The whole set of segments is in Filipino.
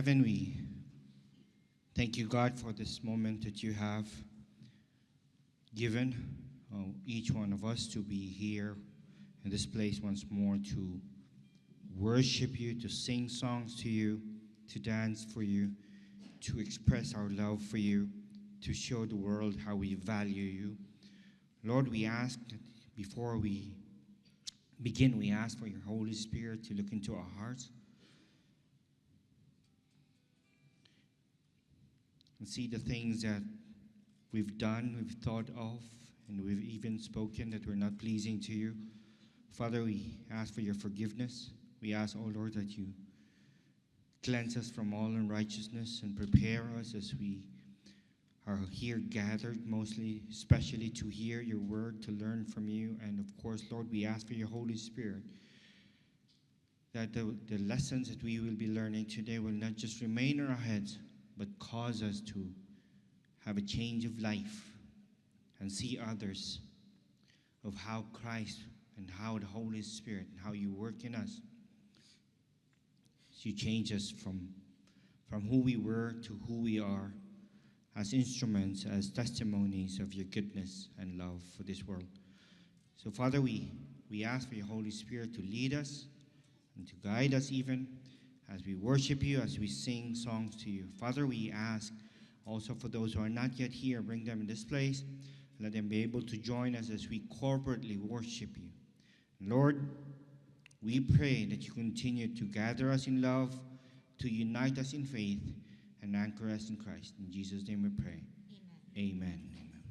heaven, we thank you, God, for this moment that you have given each one of us to be here in this place once more to worship you, to sing songs to you, to dance for you, to express our love for you, to show the world how we value you. Lord, we ask that before we begin, we ask for your Holy Spirit to look into our hearts and see the things that we've done, we've thought of, and we've even spoken that were not pleasing to you. Father, we ask for your forgiveness. We ask, oh Lord, that you cleanse us from all unrighteousness and prepare us as we are here gathered, mostly, especially to hear your word, to learn from you. And of course, Lord, we ask for your Holy Spirit that the lessons that we will be learning today will not just remain in our heads, but cause us to have a change of life and see others of how Christ and how the Holy Spirit and how you work in us. So you change us from who we were to who we are as instruments, as testimonies of your goodness and love for this world. So Father, we ask for your Holy Spirit to lead us and to guide us even as we worship you, as we sing songs to you. Father, we ask also for those who are not yet here, bring them in this place. Let them be able to join us as we corporately worship you. Lord, we pray that you continue to gather us in love, to unite us in faith, and anchor us in Christ. In Jesus' name we pray. Amen. Amen.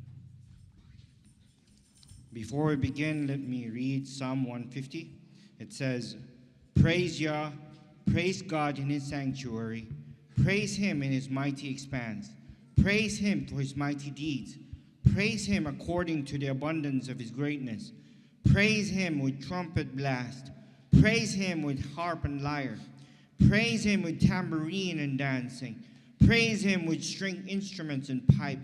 Before we begin, let me read Psalm 150. It says, "Praise Yah, praise God in his sanctuary. Praise him in his mighty expanse. Praise him for his mighty deeds. Praise him according to the abundance of his greatness. Praise him with trumpet blast. Praise him with harp and lyre. Praise him with tambourine and dancing. Praise him with string instruments and pipe.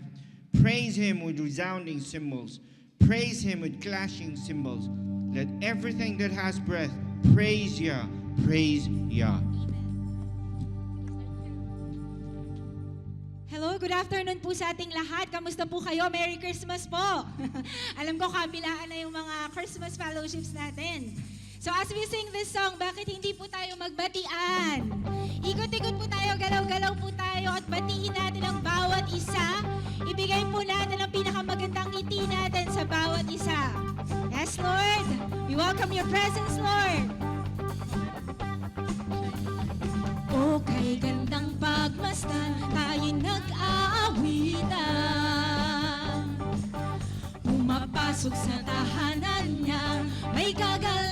Praise him with resounding cymbals. Praise him with clashing cymbals. Let everything that has breath praise Yah. Praise Yah." Hello, good afternoon po sa ating lahat. Kamusta po kayo? Merry Christmas po! Alam ko kabilaan na yung mga Christmas fellowships natin. So as we sing this song, bakit hindi po tayo magbatian? Ikot-ikot po tayo, galaw-galaw po tayo, at batiin natin ang bawat isa. Ibigay po natin ang pinakamagandang ngiti natin sa bawat isa. Yes, Lord! We welcome your presence, Lord! O kay gandang pagmasdan, tayo'y nag-aawitan. Pumapasok sa tahanan niya, may kagalakan.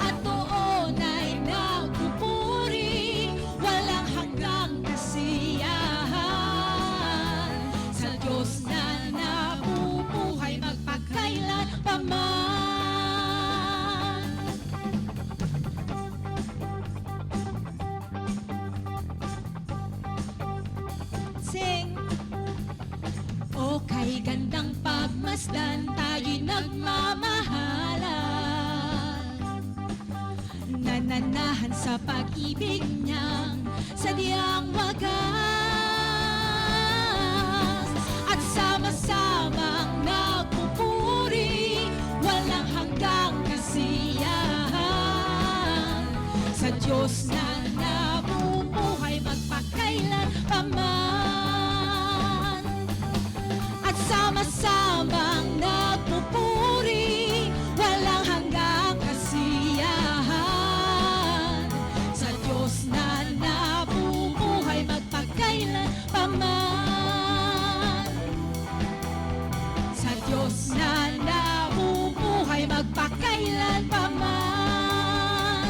At doon ay nagpupuri, walang hanggang kasiyahan. Sa Diyos na nabubuhay, magpakailan paman. O kay gandang pagmasdan, tayo'y nagmamahalan. Nananahan sa pag-ibig niyang sadyang wagas. At sama-samang nagpupuri, walang hanggang kasiyahan. Sa Diyos na nabubuhay, magpakailan paman. Sama-samang nagpupuri, walang hanggang kasiyahan. Sa Diyos na nabubuhay, magpakailan paman. Sa Diyos na nabubuhay, magpakailan paman.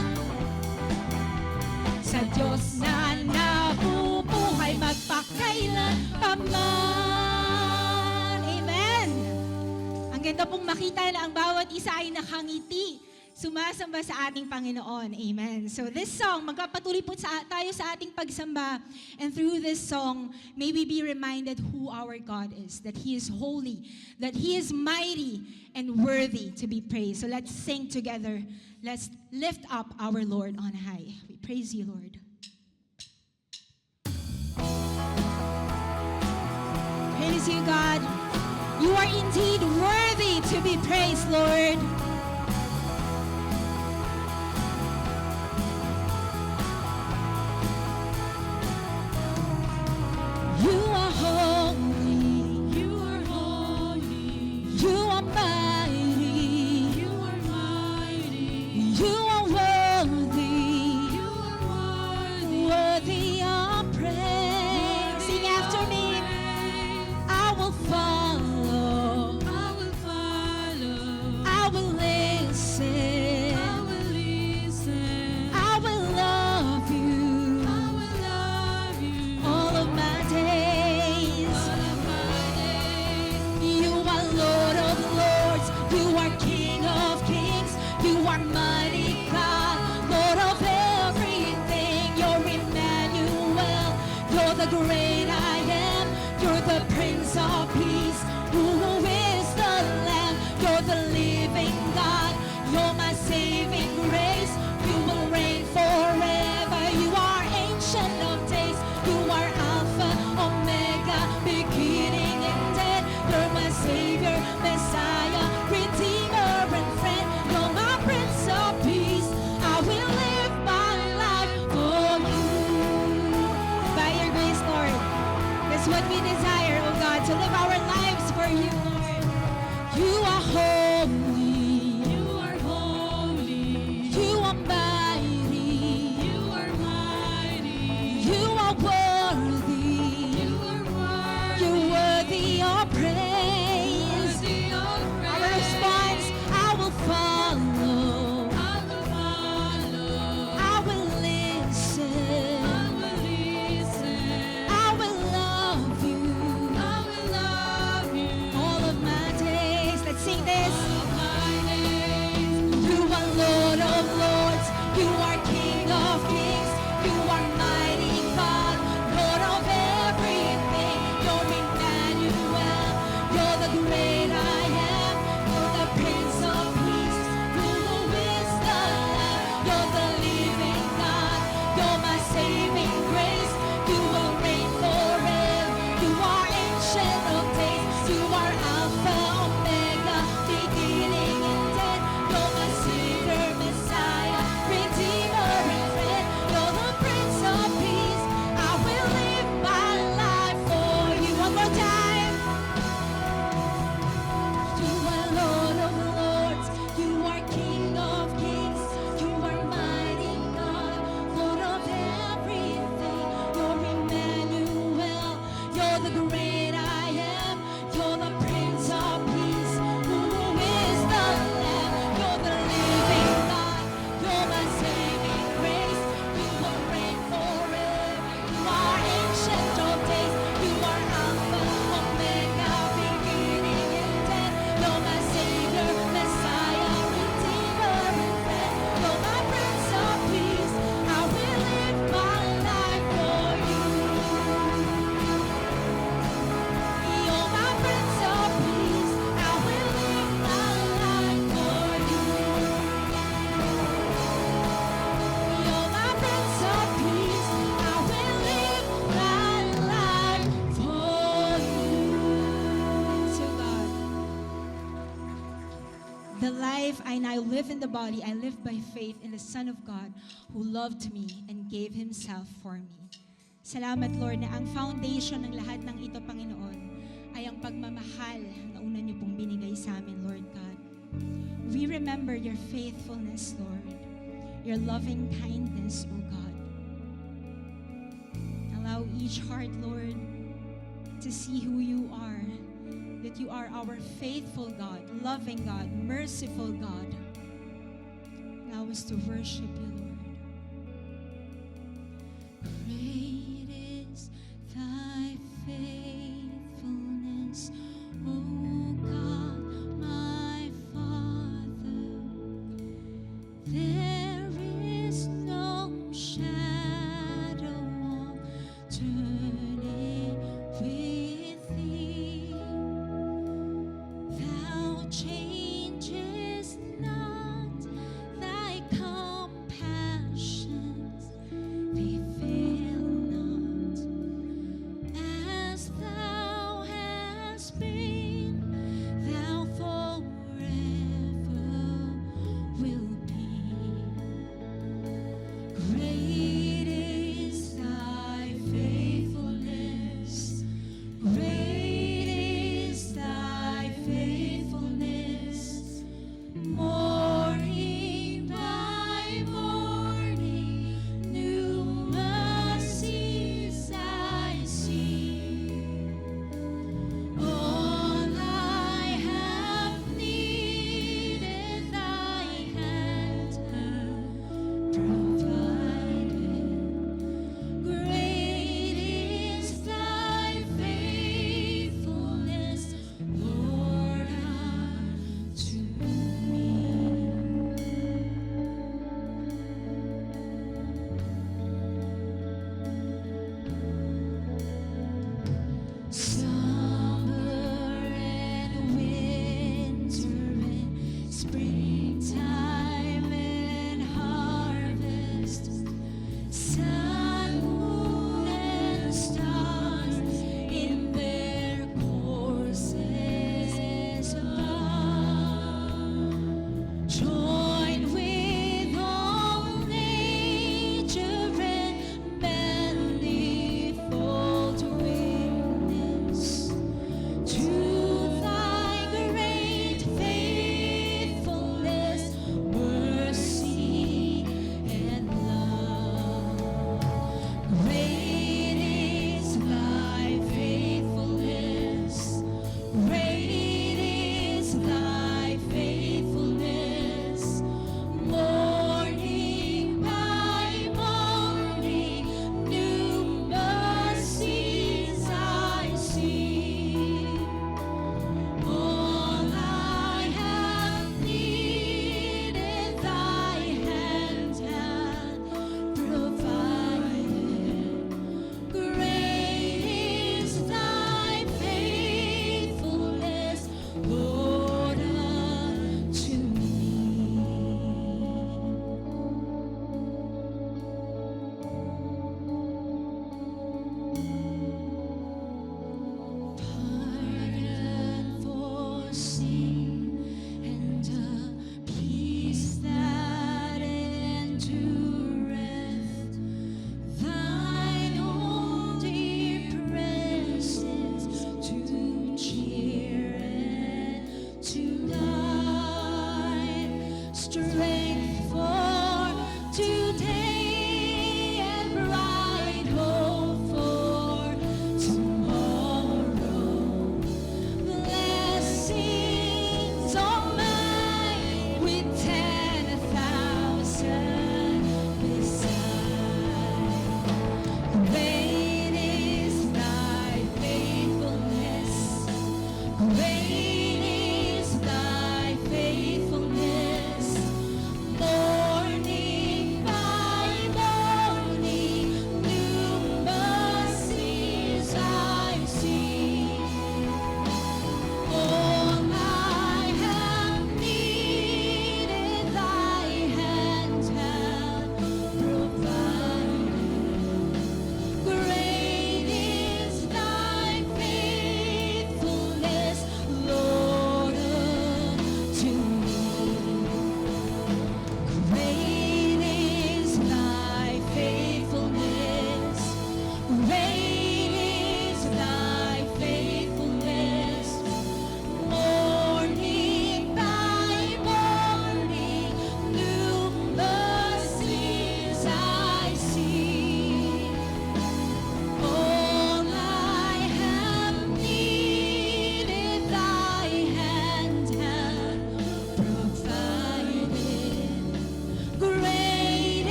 Sa Diyos na nabubuhay, magpakailan paman. Ang ganda pong makita na ang bawat isa ay nakangiti sumasamba sa ating Panginoon. Amen. So this song, magpapatuloy po tayo sa ating pagsamba. And through this song, may we be reminded who our God is, that He is holy, that He is mighty and worthy to be praised. So let's sing together. Let's lift up our Lord on high. We praise you, Lord. Praise you, God. You are indeed worthy to be praised, Lord. You are holy. You are holy. You are mighty. You are mighty. You are worthy. You are worthy. Worthy of praise. Sing after me. I will follow. I will follow. I will listen. I will listen. I will love you. I will love you. All of my days. All of my days. You are Lord of lords. You are King of kings. You are mighty God, Lord of everything. You're Emmanuel. You're the great I am. You're the Prince of Peace. Who is the Lamb? You're the living God. You're my saving grace. You will reign forever. You are Ancient of Days. You are Alpha, Omega, beginning and end. You're my Savior, Messiah, Redeemer and friend. You're my Prince of Peace. I will live my life for you. By your grace, Lord. That's what we desire, oh God, to live our lives for you, Lord. You are holy. You are holy. You are mighty. You are mighty. You are worthy. You are worthy. You're worthy of praise. Worthy of praise. Our response, I will follow. I will follow. I will listen. I will listen. I will love you. I will love you. All of my days. Let's sing this. All of my days. You are Lord of lords. You are King of kings. You are mighty God, Lord of everything. You're Emmanuel. You're the great I am. You're the Prince of Peace. Who is the Lamb? You're the living God. You're my saving grace. You will reign forever. You are Ancient of Days. You are Alpha, Omega, beginning and end. You're my Savior, Messiah, Redeemer and friend. You're the Prince of Peace. I will live my life for you. One more time. You are Lord of lords. You are King of kings. You are mighty God, Lord of everything. You're Emmanuel. You're the great I am. You're the Prince of Peace. Who is the Lamb? You're the living God. You're my saving grace. You will reign forever. You are Ancient of Days. You are Alpha, Omega, beginning and end. You're my Savior, Messiah, Redeemer and friend. You're my Prince of Peace. I will live my life for you. You're my Prince of Peace. I will live my life for you. You're my Prince of Peace. I will live my life for you. So God, the life I now live in the body, I live by faith in the Son of God who loved me and gave Himself for me. Salamat, Lord, na ang foundation ng lahat ng ito, Panginoon, ay ang pagmamahal na una niyo pong binigay sa amin, Lord God. We remember your faithfulness, Lord, your loving kindness, O God. Allow each heart, Lord, to see who you are, that you are our faithful God, loving God, merciful God. Allow us to worship you, Lord. Great is thy faithfulness, O God, my Father. There is no shadow of turning with thee. Thou changest not, thy compassions they fail not. As thou hast been, thou forever will be.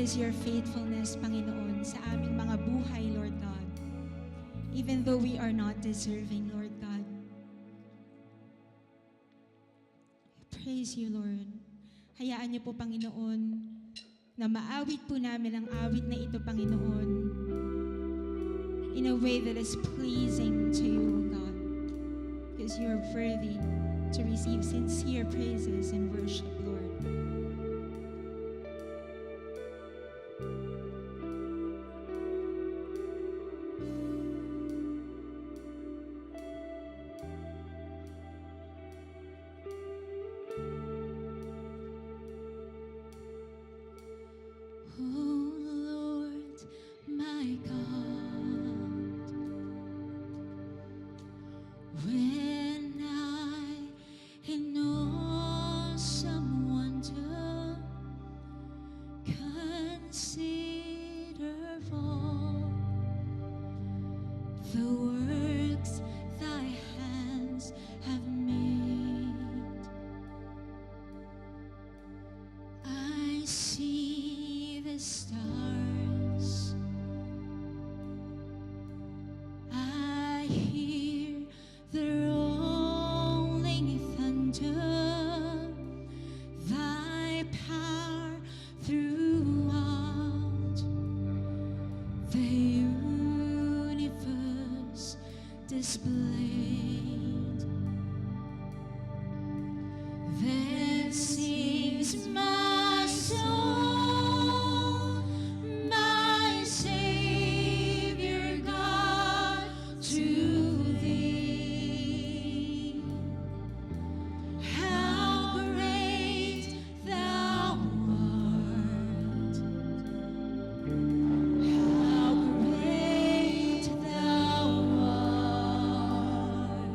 is your faithfulness, Panginoon, sa aming mga buhay, Lord God. Even though we are not deserving, Lord God. We praise you, Lord. Hayaan niyo po, Panginoon, na maawit po namin ang awit na ito, Panginoon, in a way that is pleasing to you, God. Because you are worthy to receive sincere praises and worship, Lord. Oh Lord, my God, when I in awesome wonder consider all the works thy hands have made, I see the stars, I hear the rolling thunder, thy power throughout the universe displayed. Then sings my soul, my Savior God, to thee. How great thou art! How great thou art!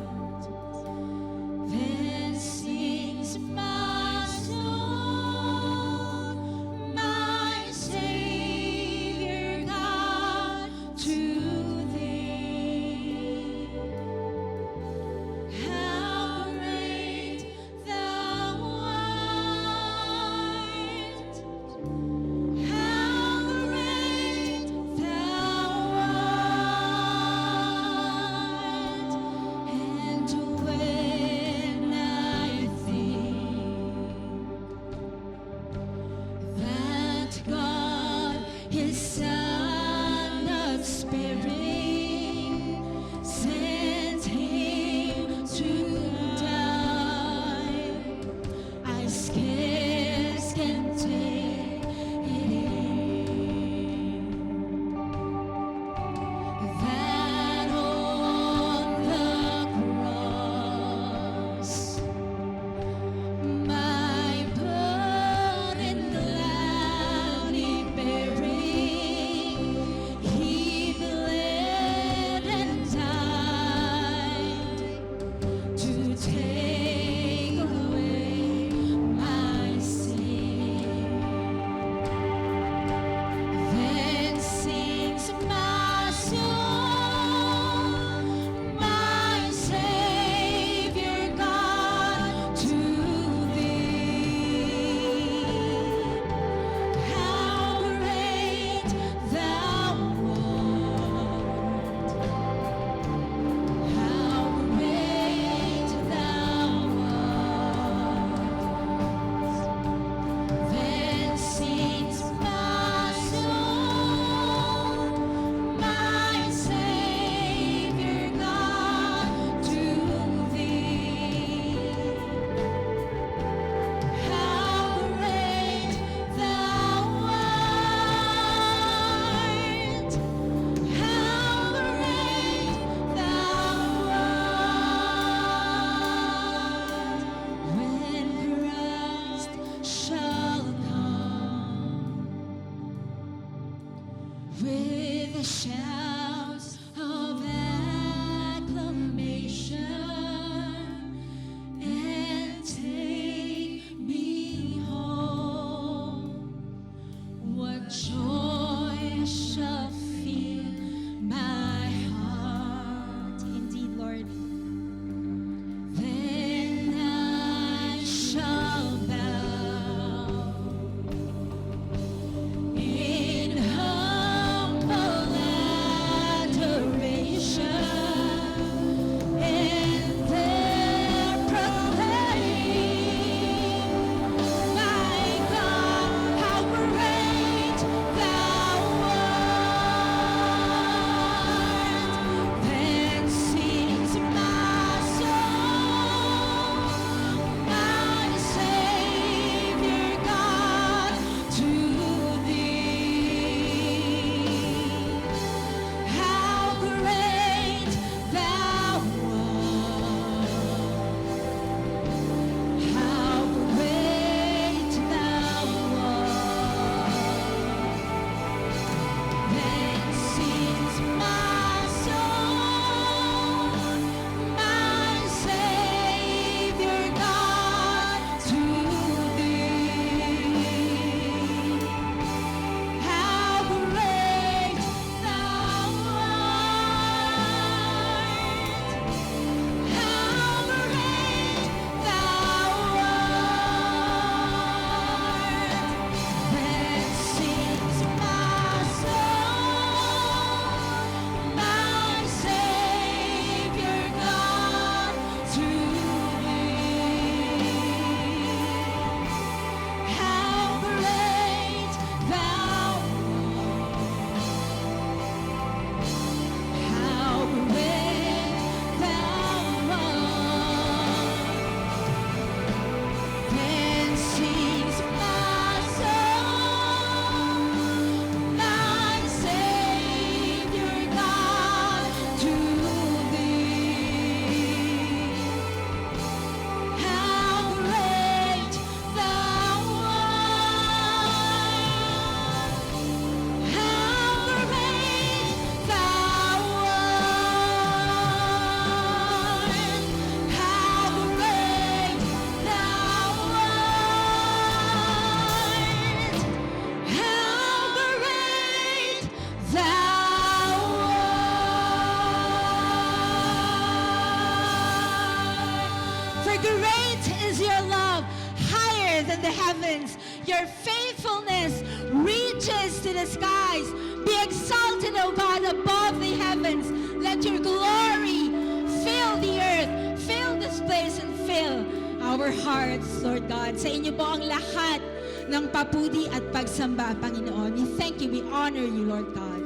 great is your love, higher than the heavens. Your faithfulness reaches to the skies. Be exalted, O God, above the heavens. Let your glory fill the earth, fill this place, and fill our hearts, Lord God. Sa inyo po ang lahat ng papudi at pagsamba, Panginoon. We thank you, we honor you, Lord God.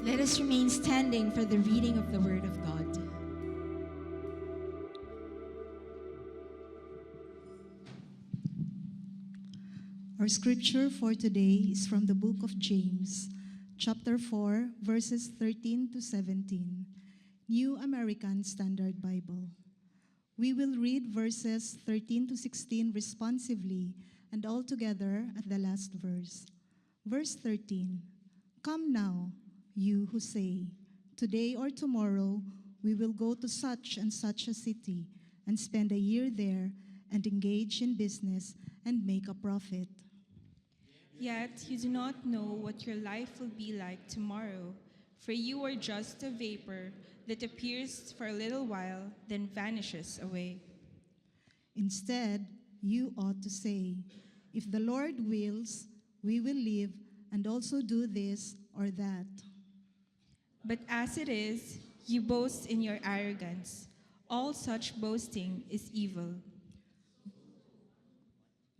Let us remain standing for the reading of the Word of God. Our scripture for today is from the book of James, chapter 4, verses 13 to 17, New American Standard Bible. We will read verses 13 to 16 responsively and all together at the last verse. Verse 13, "Come now, you who say, 'Today or tomorrow we will go to such and such a city and spend a year there and engage in business and make a profit.' Yet you do not know what your life will be like tomorrow, for you are just a vapor that appears for a little while, then vanishes away." Instead, you ought to say, 'If the Lord wills, we will live and also do this or that.' But as it is, you boast in your arrogance. All such boasting is evil.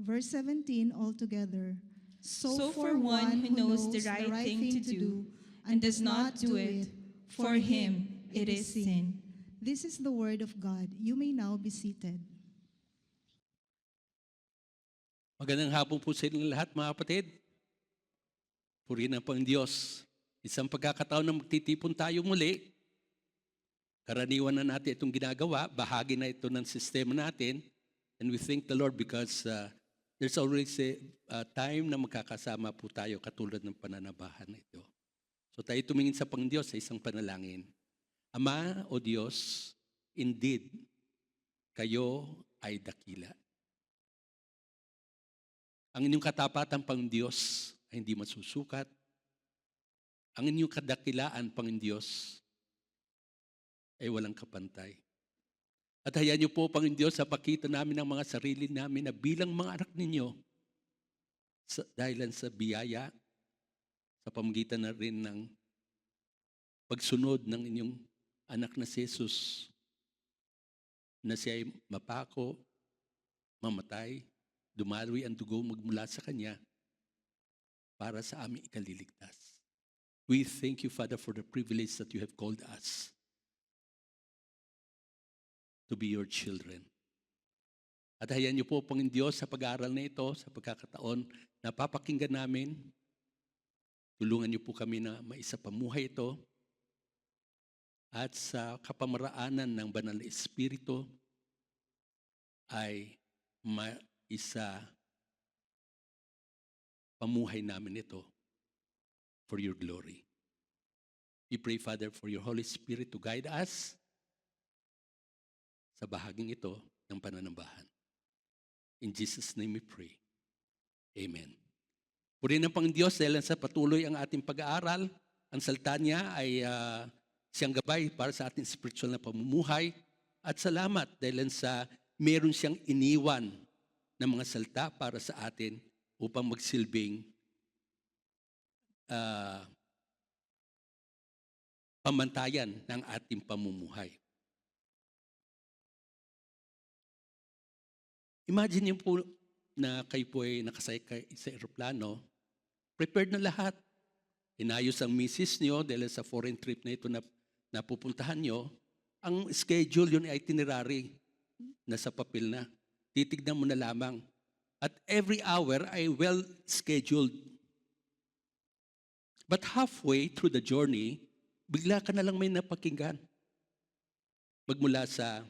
Verse 17 altogether. So for one who knows the right thing to do and does not do it, for him it is sin." This is the word of God. You may now be seated. Magandang hapon po sa inyong lahat, mga kapatid. Purihin ang Panginoon Diyos. Isang pagkakataon na magtitipon tayo muli. Karaniwan na natin itong ginagawa. Bahagi na ito ng sistema natin. And we thank the Lord because there's always a time na magkakasama po tayo katulad ng pananabahan na ito. So tayo tumingin sa Panginoon Diyos sa isang panalangin. Ama o Diyos, indeed, kayo ay dakila. Ang inyong katapatan, Panginoon Diyos, ay hindi masusukat. Ang inyong kadakilaan, Panginoon Diyos, ay walang kapantay. At hayaan niyo po, Panginoon Diyos, sa pakita namin ng mga sarili namin na bilang mga anak ninyo, dahil sa biyaya, sa pamagitan na rin ng pagsunod ng inyong anak na si Jesus, na siya ay mapako, mamatay, dumaloy ang dugo magmula sa Kanya para sa aming ikaliligtas. We thank you, Father, for the privilege that you have called us to be your children. At hayaan niyo po, Panginoon Diyos, sa pag-aaral na ito, sa pagkakataon na papakinggan namin, tulungan niyo po kami na maisapamuhay ito at sa kapamaraanan ng Banal na Espiritu ay pamuhay namin ito for your glory. We pray, Father, for your Holy Spirit to guide us sa bahaging ito ng pananambahan. In Jesus' name we pray. Amen. Purihin ng Panginoon Diyos dahil sa patuloy ang ating pag-aaral. Ang salita niya ay siyang gabay para sa ating spiritual na pamumuhay. At salamat dahil sa meron siyang iniwan ng mga salita para sa atin upang magsilbing pamantayan ng ating pamumuhay. Imagine niyo po na kayo po ay nakasakay sa eroplano, prepared na lahat. Inayos ang misis niyo dahil sa foreign trip na ito na napupuntahan niyo. Ang schedule yun ay itinerary, nasa papel na. Titignan mo na lamang. At every hour ay well scheduled. But halfway through the journey, bigla ka na lang may napakinggan. Magmula sa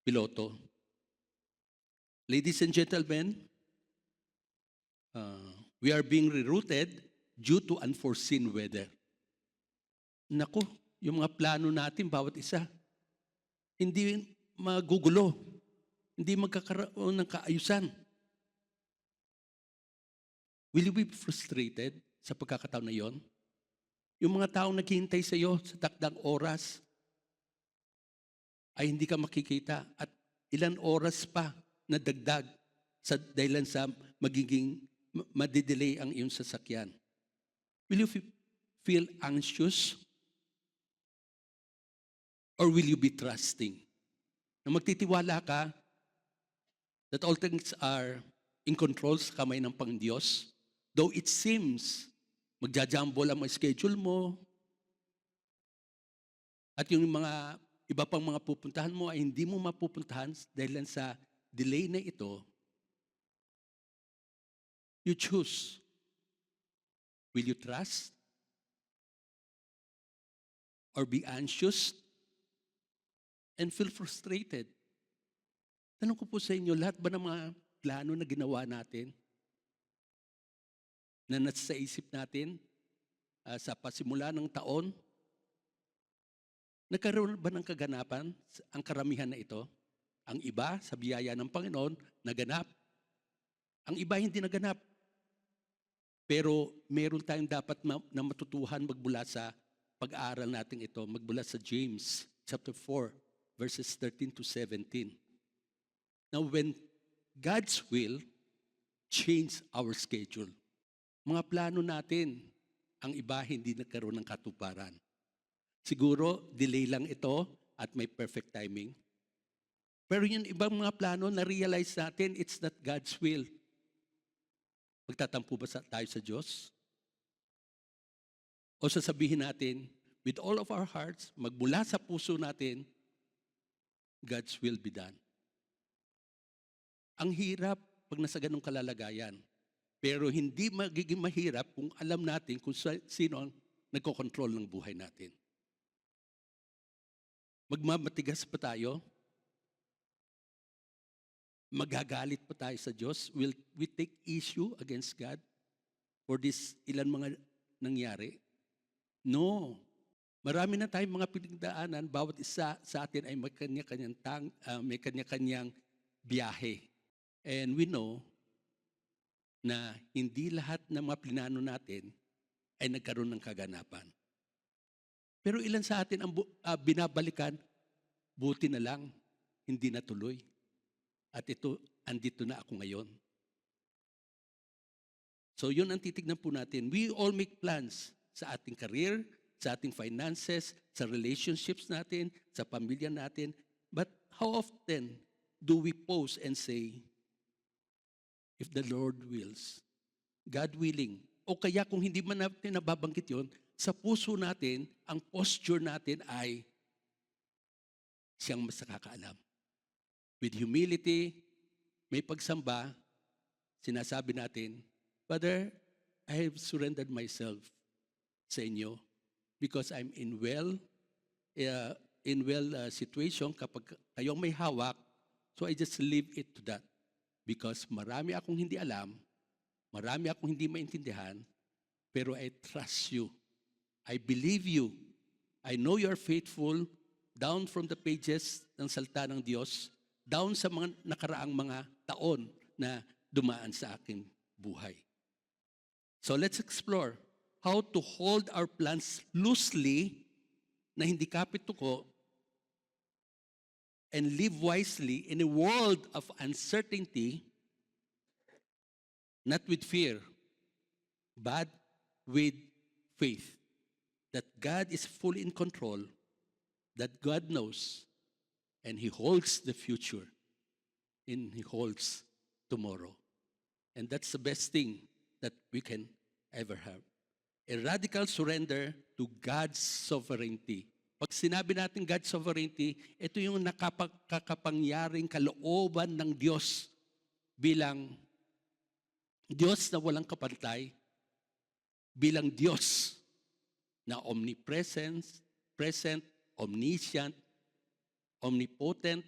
piloto. Ladies and gentlemen, we are being rerouted due to unforeseen weather. Naku, yung mga plano natin, bawat isa, hindi magugulo, hindi magkakaroon ng kaayusan. Will you be frustrated sa pagkakataon na yon? Yung mga taong naghihintay sa iyo sa takdang oras, ay hindi ka makikita at ilan oras pa na dagdag sa dahilan sa magiging madidelay ang iyong sasakyan. Will you feel anxious? Or will you be trusting? Na magtitiwala ka that all things are in control sa kamay ng Panginoon, though it seems magjajumble ang mga schedule mo at yung mga iba pang mga pupuntahan mo ay hindi mo mapupuntahan dahil sa delay na ito, you choose. Will you trust? Or be anxious and feel frustrated? Tanong ko po sa inyo, lahat ba ng mga plano na ginawa natin, na nasa isip natin sa pasimula ng taon, nagkaroon ba ng kaganapan ang karamihan na ito? Ang iba, sa biyaya ng Panginoon, naganap. Ang iba hindi naganap. Pero meron tayong dapat na matutuhan magbula sa pag-aaral natin ito, magbula sa James chapter 4, verses 13 to 17. Now, when God's will change our schedule, mga plano natin, ang iba hindi nagkaroon ng katuparan. Siguro, delay lang ito at may perfect timing. Pero yung ibang mga plano, na-realize natin, it's not God's will. Magtatampo ba tayo sa Diyos? O sasabihin natin, with all of our hearts, magmula sa puso natin, God's will be done. Ang hirap pag nasa ganong kalalagayan. Pero hindi magiging mahirap kung alam natin kung sino ang nagkokontrol ng buhay natin. Magmamatigas pa tayo? Magagalit pa tayo sa Diyos? Will we take issue against God for this ilan mga nangyari? No. Marami na tayong mga pinagdaanan, bawat isa sa atin ay may kanya-kanyang biyahe. And we know na hindi lahat ng mga plinano natin ay nagkaroon ng kaganapan. Pero ilan sa atin ang binabalikan, buti na lang, hindi natuloy. At andito na ako ngayon. So yun ang titignan po natin. We all make plans sa ating career, sa ating finances, sa relationships natin, sa pamilya natin. But how often do we pause and say, if the Lord wills, God willing, o kaya kung hindi man natin nababanggit yun, sa puso natin, ang posture natin ay siyang mas nakakaalam. With humility, may pagsamba, sinasabi natin, Father, I have surrendered myself sa inyo because I'm in situation kapag kayong may hawak, so I just leave it to that. Because marami akong hindi alam, marami akong hindi maintindihan, pero I trust you. I believe you. I know you're faithful down from the pages ng salita ng Diyos, down sa mga nakaraang mga taon na dumaan sa aking buhay. So let's explore how to hold our plans loosely na hindi kapit tuko and live wisely in a world of uncertainty, not with fear, but with faith that God is fully in control, that God knows, and He holds the future, and He holds tomorrow. And that's the best thing that we can ever have. A radical surrender to God's sovereignty. Pag sinabi natin God's sovereignty, ito yung nakakapangyaring kalooban ng Diyos bilang Diyos na walang kapantay, bilang Diyos na omnipresent, present, omniscient, omnipotent,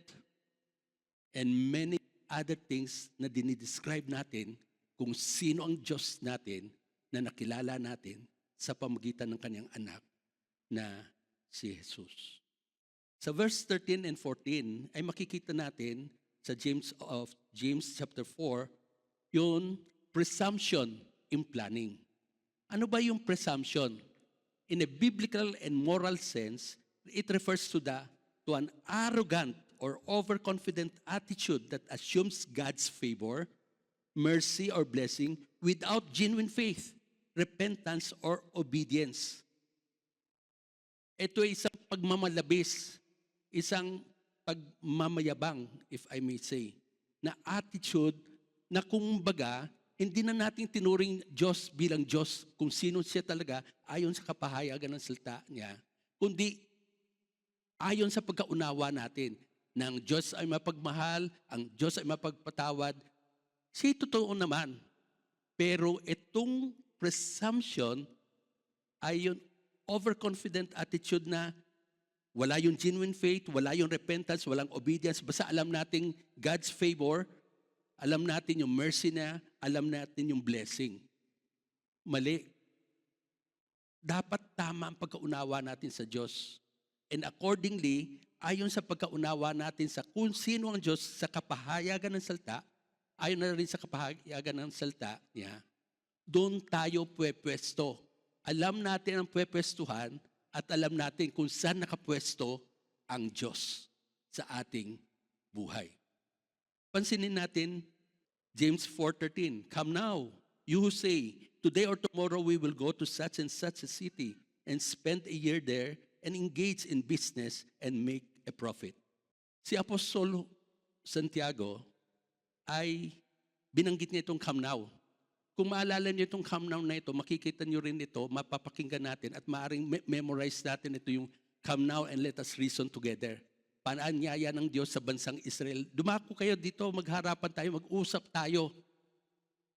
and many other things na dinidescribe natin kung sino ang Diyos natin na nakilala natin sa pamagitan ng kanyang anak na si Jesus. Sa verse 13 and 14 ay makikita natin sa James chapter 4 yung presumption in planning. Ano ba yung presumption? In a biblical and moral sense, it refers to the to an arrogant or overconfident attitude that assumes God's favor, mercy, or blessing without genuine faith, repentance, or obedience. Ito ay isang pagmamalabis, isang pagmamayabang, if I may say, na attitude na kumbaga, hindi na natin tinuring Diyos bilang Diyos kung sino siya talaga ayon sa kapahayagan ng salita niya, kundi ayon sa pagkaunawa natin ng Diyos ay mapagmahal, ang Diyos ay mapagpatawad. Siya totoo naman. Pero itong presumption ay yung overconfident attitude na wala yung genuine faith, wala yung repentance, walang obedience. Basta alam natin God's favor, alam natin yung mercy na, alam natin yung blessing. Mali. Dapat tama ang pagkaunawa natin sa Diyos. And accordingly, ayon sa pagkaunawa natin sa kung sino ang Diyos sa kapahayagan ng salita, ayon na rin sa kapahayagan ng salita niya, doon tayo pwepwesto. Alam natin ang pwepwestuhan at alam natin kung saan nakapwesto ang Diyos sa ating buhay. Pansinin natin James 4:13. Come now, you who say, today or tomorrow we will go to such and such a city and spend a year there and engage in business and make a profit. Si Apostol Santiago ay binanggit niya itong come now. Kung maalala niyo itong come now na ito, makikita niyo rin ito, mapapakinggan natin at maaaring memorize natin ito yung come now and let us reason together. Paanyaya ng Diyos sa bansang Israel. Dumako kayo dito, magharapan tayo, mag-usap tayo.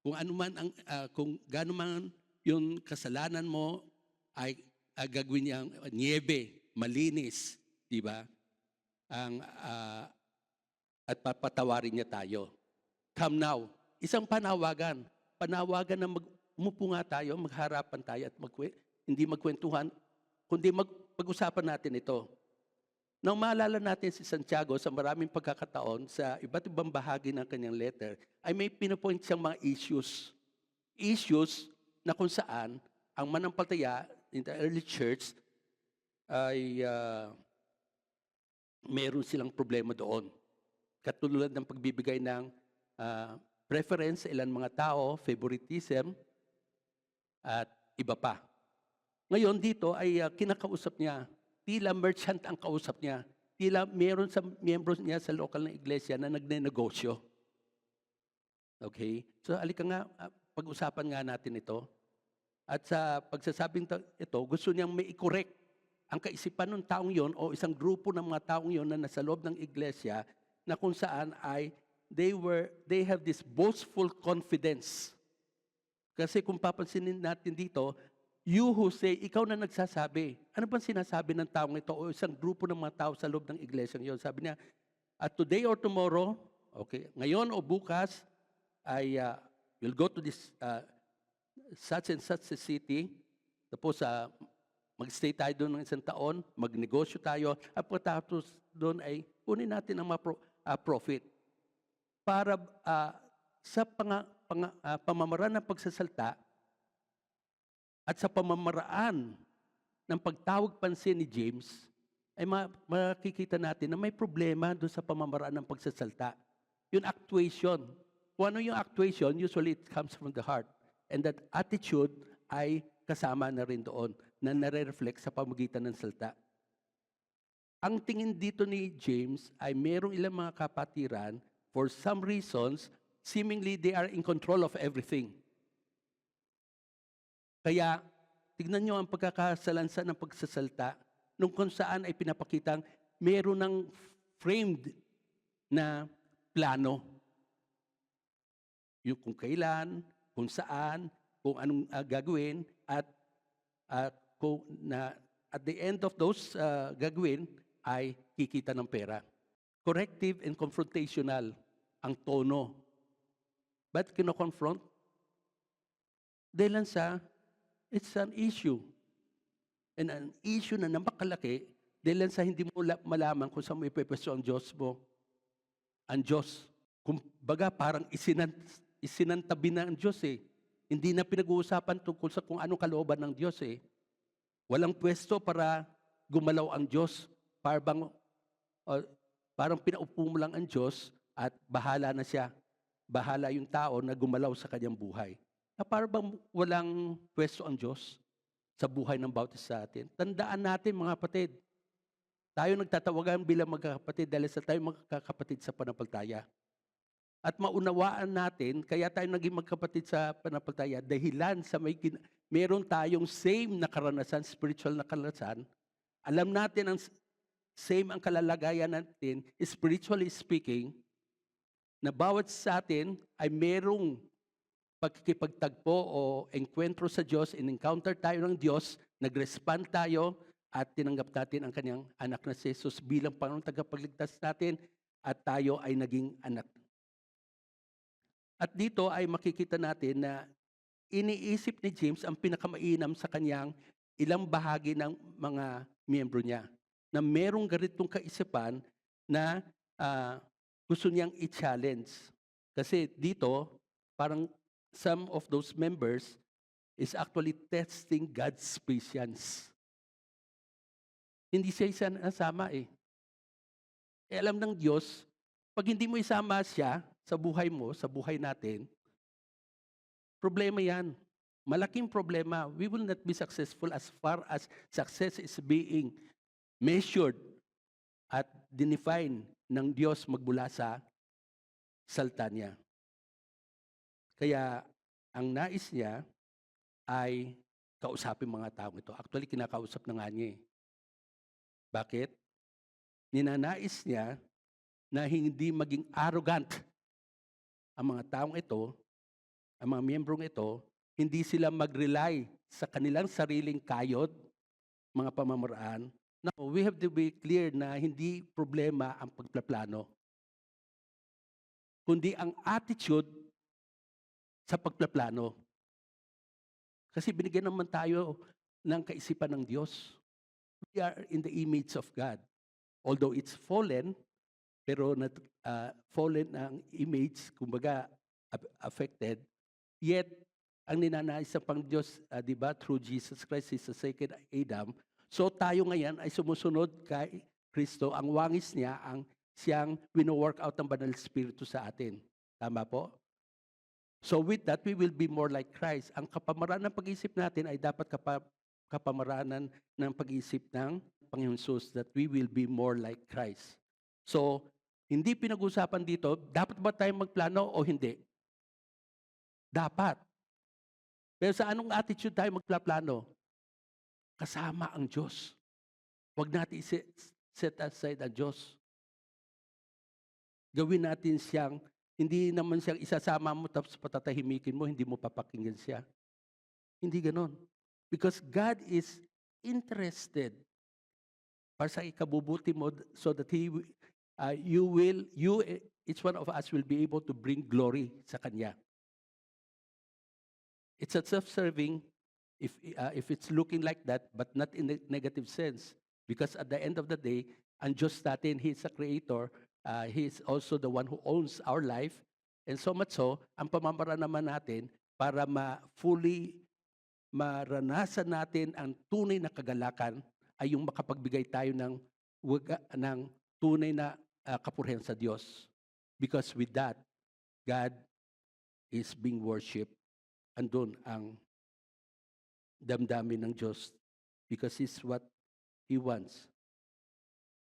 Kung ano man ang kung gaano man yung kasalanan mo ay gagawin niyang niebe, malinis, di ba? At papatawarin niya tayo. Come now. Isang panawagan na umupo nga tayo, magharapan tayo at hindi magkwentuhan, kundi pag-usapan natin ito. Nang maalala natin si Santiago sa maraming pagkakataon, sa iba't ibang bahagi ng kanyang letter, ay may pinopoint siyang mga issues. Issues na kung saan ang manampalataya in the early church ay meron silang problema doon. Katulad ng pagbibigay ng preference sa ilang mga tao, favoritism, at iba pa. Ngayon dito ay kinakausap niya, tila merchant ang kausap niya, tila meron sa miyembro niya sa local na iglesia na nagne-negosyo. Okay? So alika nga, pag-usapan nga natin ito. At sa pagsasabing ito, gusto niyang may i-correct ang kaisipan ng taong yon o isang grupo ng mga taong yon na nasa loob ng iglesia na kung saan ay they have this boastful confidence. Kasi kung papansinin natin dito, you who say, ikaw na nagsasabi. Ano bang sinasabi ng taong ito o isang grupo ng mga tao sa loob ng iglesia yon? Sabi niya, at today or tomorrow, okay, ngayon o bukas, I will go to this such and such a city. Tapos mag-stay tayo doon ng isang taon, magnegosyo tayo, at pagkatapos doon ay kunin natin ang profit. Para sa pamamaraan ng pagsasalta at sa pamamaraan ng pagtawag pansin ni James, ay makikita natin na may problema doon sa pamamaraan ng pagsasalta. Yung actuation. Kung ano yung actuation, usually it comes from the heart. And that attitude ay kasama na rin doon na nare-reflect sa pamagitan ng salita. Ang tingin dito ni James ay merong ilang mga kapatiran, for some reasons, seemingly they are in control of everything. Kaya, tignan nyo ang pagkakasalansa ng pagsasalta nung kung saan ay pinapakitang meron ng framed na plano. Yung kung kailan, kung saan, kung anong gagawin, at kung at the end of those gagawin ay kikita ng pera. Corrective and confrontational ang tono. Ba't kino-confront? Dahil it's an issue. And an issue na napakalaki dahil sa hindi mo malaman kung saan mo ipepwesto ang Diyos mo. Ang Diyos. Kumbaga parang isinantabi na ang Diyos eh. Hindi na pinag-uusapan tungkol sa kung anong kalooban ng Diyos eh. Walang pwesto para gumalaw ang Diyos. Para bang O parang pinaupo mo lang ang Diyos at bahala na siya. Bahala yung tao na gumalaw sa kanyang buhay. Na parang bang walang pwesto ang Diyos sa buhay ng bawat isa sa atin. Tandaan natin mga kapatid, tayo nagtatawagan bilang magkakapatid dahil sa tayo magkakapatid sa pananampalataya. At maunawaan natin, kaya tayo naging magkapatid sa pananampalataya, dahilan sa meron tayong same na karanasan, spiritual na karanasan. Alam natin ang same ang kalalagayan natin, spiritually speaking, na bawat sa atin ay merong pagkikipagtagpo o enkwentro sa Diyos, in-encounter tayo ng Diyos, nag-respond tayo, at tinanggap natin ang kanyang anak na si Jesus bilang Panginoong tagapagligtas natin, at tayo ay naging anak. At dito ay makikita natin na iniisip ni James ang pinakamainam sa kanyang ilang bahagi ng mga miyembro niya, na merong ganitong kaisipan na gusto niyang i-challenge. Kasi dito, parang some of those members is actually testing God's patience. Hindi siya isa nasama eh. Alam ng Diyos, pag hindi mo isama siya sa buhay mo, sa buhay natin, problema yan. Malaking problema. We will not be successful as far as success is being measured at dinefine ng Diyos magmula sa salita niya. Kaya ang nais niya ay kausapin mga taong ito. Actually, kinakausap na nga niya eh. Bakit? Ninanais niya na hindi maging arrogant ang mga taong ito, ang mga miyembrong ito, hindi sila mag-rely sa kanilang sariling kayod, mga pamamaraan. Now, we have to be clear na hindi problema ang pagplaplano, kundi ang attitude sa pagplaplano. Kasi binigyan naman tayo ng kaisipan ng Diyos. We are in the image of God. Although it's fallen, pero fallen ang image, kumbaga affected, yet ang ninanais sa pang Diyos, di ba, through Jesus Christ is the second Adam. So tayo ngayon ay sumusunod kay Kristo. Ang wangis niya, ang siyang wino-work out ng Banal Espiritu sa atin. Tama po? So with that, we will be more like Christ. Ang kapamaraan ng pag-iisip natin ay dapat kapamaraanan ng pag-iisip ng Panginoon Jesus, that we will be more like Christ. So, hindi pinag-usapan dito, dapat ba tayong magplano o hindi? Dapat. Pero sa anong attitude tayo magplano? Kasama ang Diyos. Huwag natin set aside ang Diyos. Gawin natin siyang, hindi naman siyang isasama mo tapos patatahimikin mo, hindi mo papakinggan siya. Hindi ganon. Because God is interested para sa ikabubuti mo so that each one of us will be able to bring glory sa Kanya. It's a self-serving if it's looking like that, but not in a negative sense. Because at the end of the day, ang Diyos natin, He is a creator. He is also the one who owns our life. And so much so, ang pamamaraan naman natin para fully maranasan natin ang tunay na kagalakan ay yung makapagbigay tayo ng tunay na kapurihan sa Diyos. Because with that, God is being worshipped. Andun ang damdamin ng Diyos. Because it's what He wants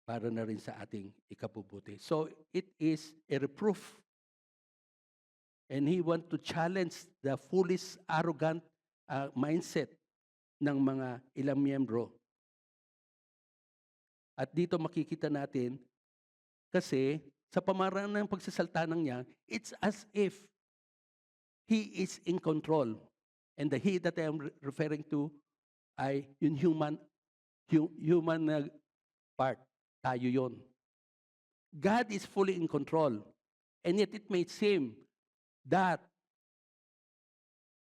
para na rin sa ating ikabubuti. So it is a reproof. And He wants to challenge the foolish, arrogant mindset ng mga ilang miyembro. At dito makikita natin, kasi sa pamaraan ng pagsasalta ng niya, it's as if He is in control. And the He that I am referring to ay yung human part. Tayo yon. God is fully in control. And yet it may seem that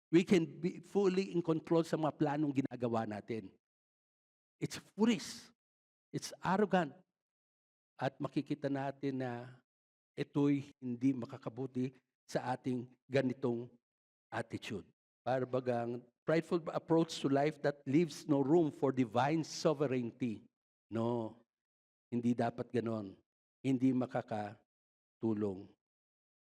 we can be fully in control sa mga planong ginagawa natin. It's foolish. It's arrogant. At makikita natin na ito'y hindi makakabuti sa ating ganitong attitude. Para bagang prideful approach to life that leaves no room for divine sovereignty. No. Hindi dapat ganon. Hindi makakatulong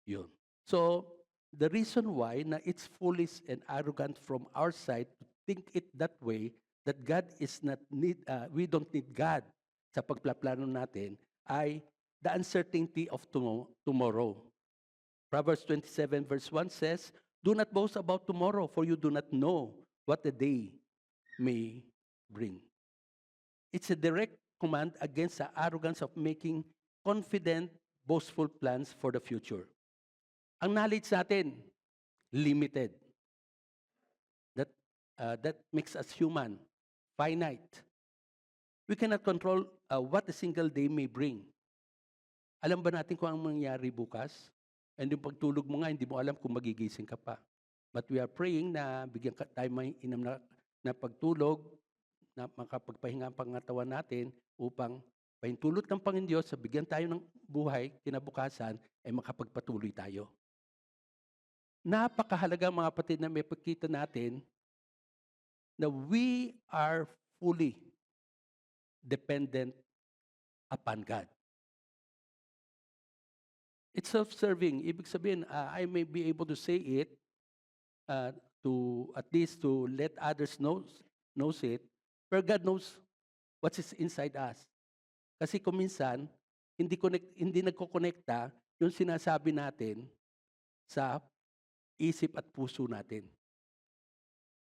yun. So, the reason why na it's foolish and arrogant from our side to think it that way, that God is not we don't need God sa pagplaplano natin, ay the uncertainty of tomorrow. Proverbs 27 verse 1 says, "Do not boast about tomorrow, for you do not know what the day may bring." It's a direct command against the arrogance of making confident, boastful plans for the future. Ang knowledge natin, limited. That makes us human, finite. We cannot control what a single day may bring. Alam ba natin kung ang mangyayari bukas? And yung pagtulog mo nga, hindi mo alam kung magigising ka pa. But we are praying na bigyan tayo may inam na pagtulog, na makapagpahinga ang pangatawan natin upang pahintulot ng Panginoon Diyos sa bigyan tayo ng buhay, kinabukasan, ay makapagpatuloy tayo. Napakahalaga mga kapatid na may pagkita natin na we are fully dependent upon God. It's self-serving. Ibig sabihin, I may be able to say it to at least to let others knows it, but God knows what is inside us. Kasi kung minsan, hindi nagko-connecta yung sinasabi natin sa isip at puso natin.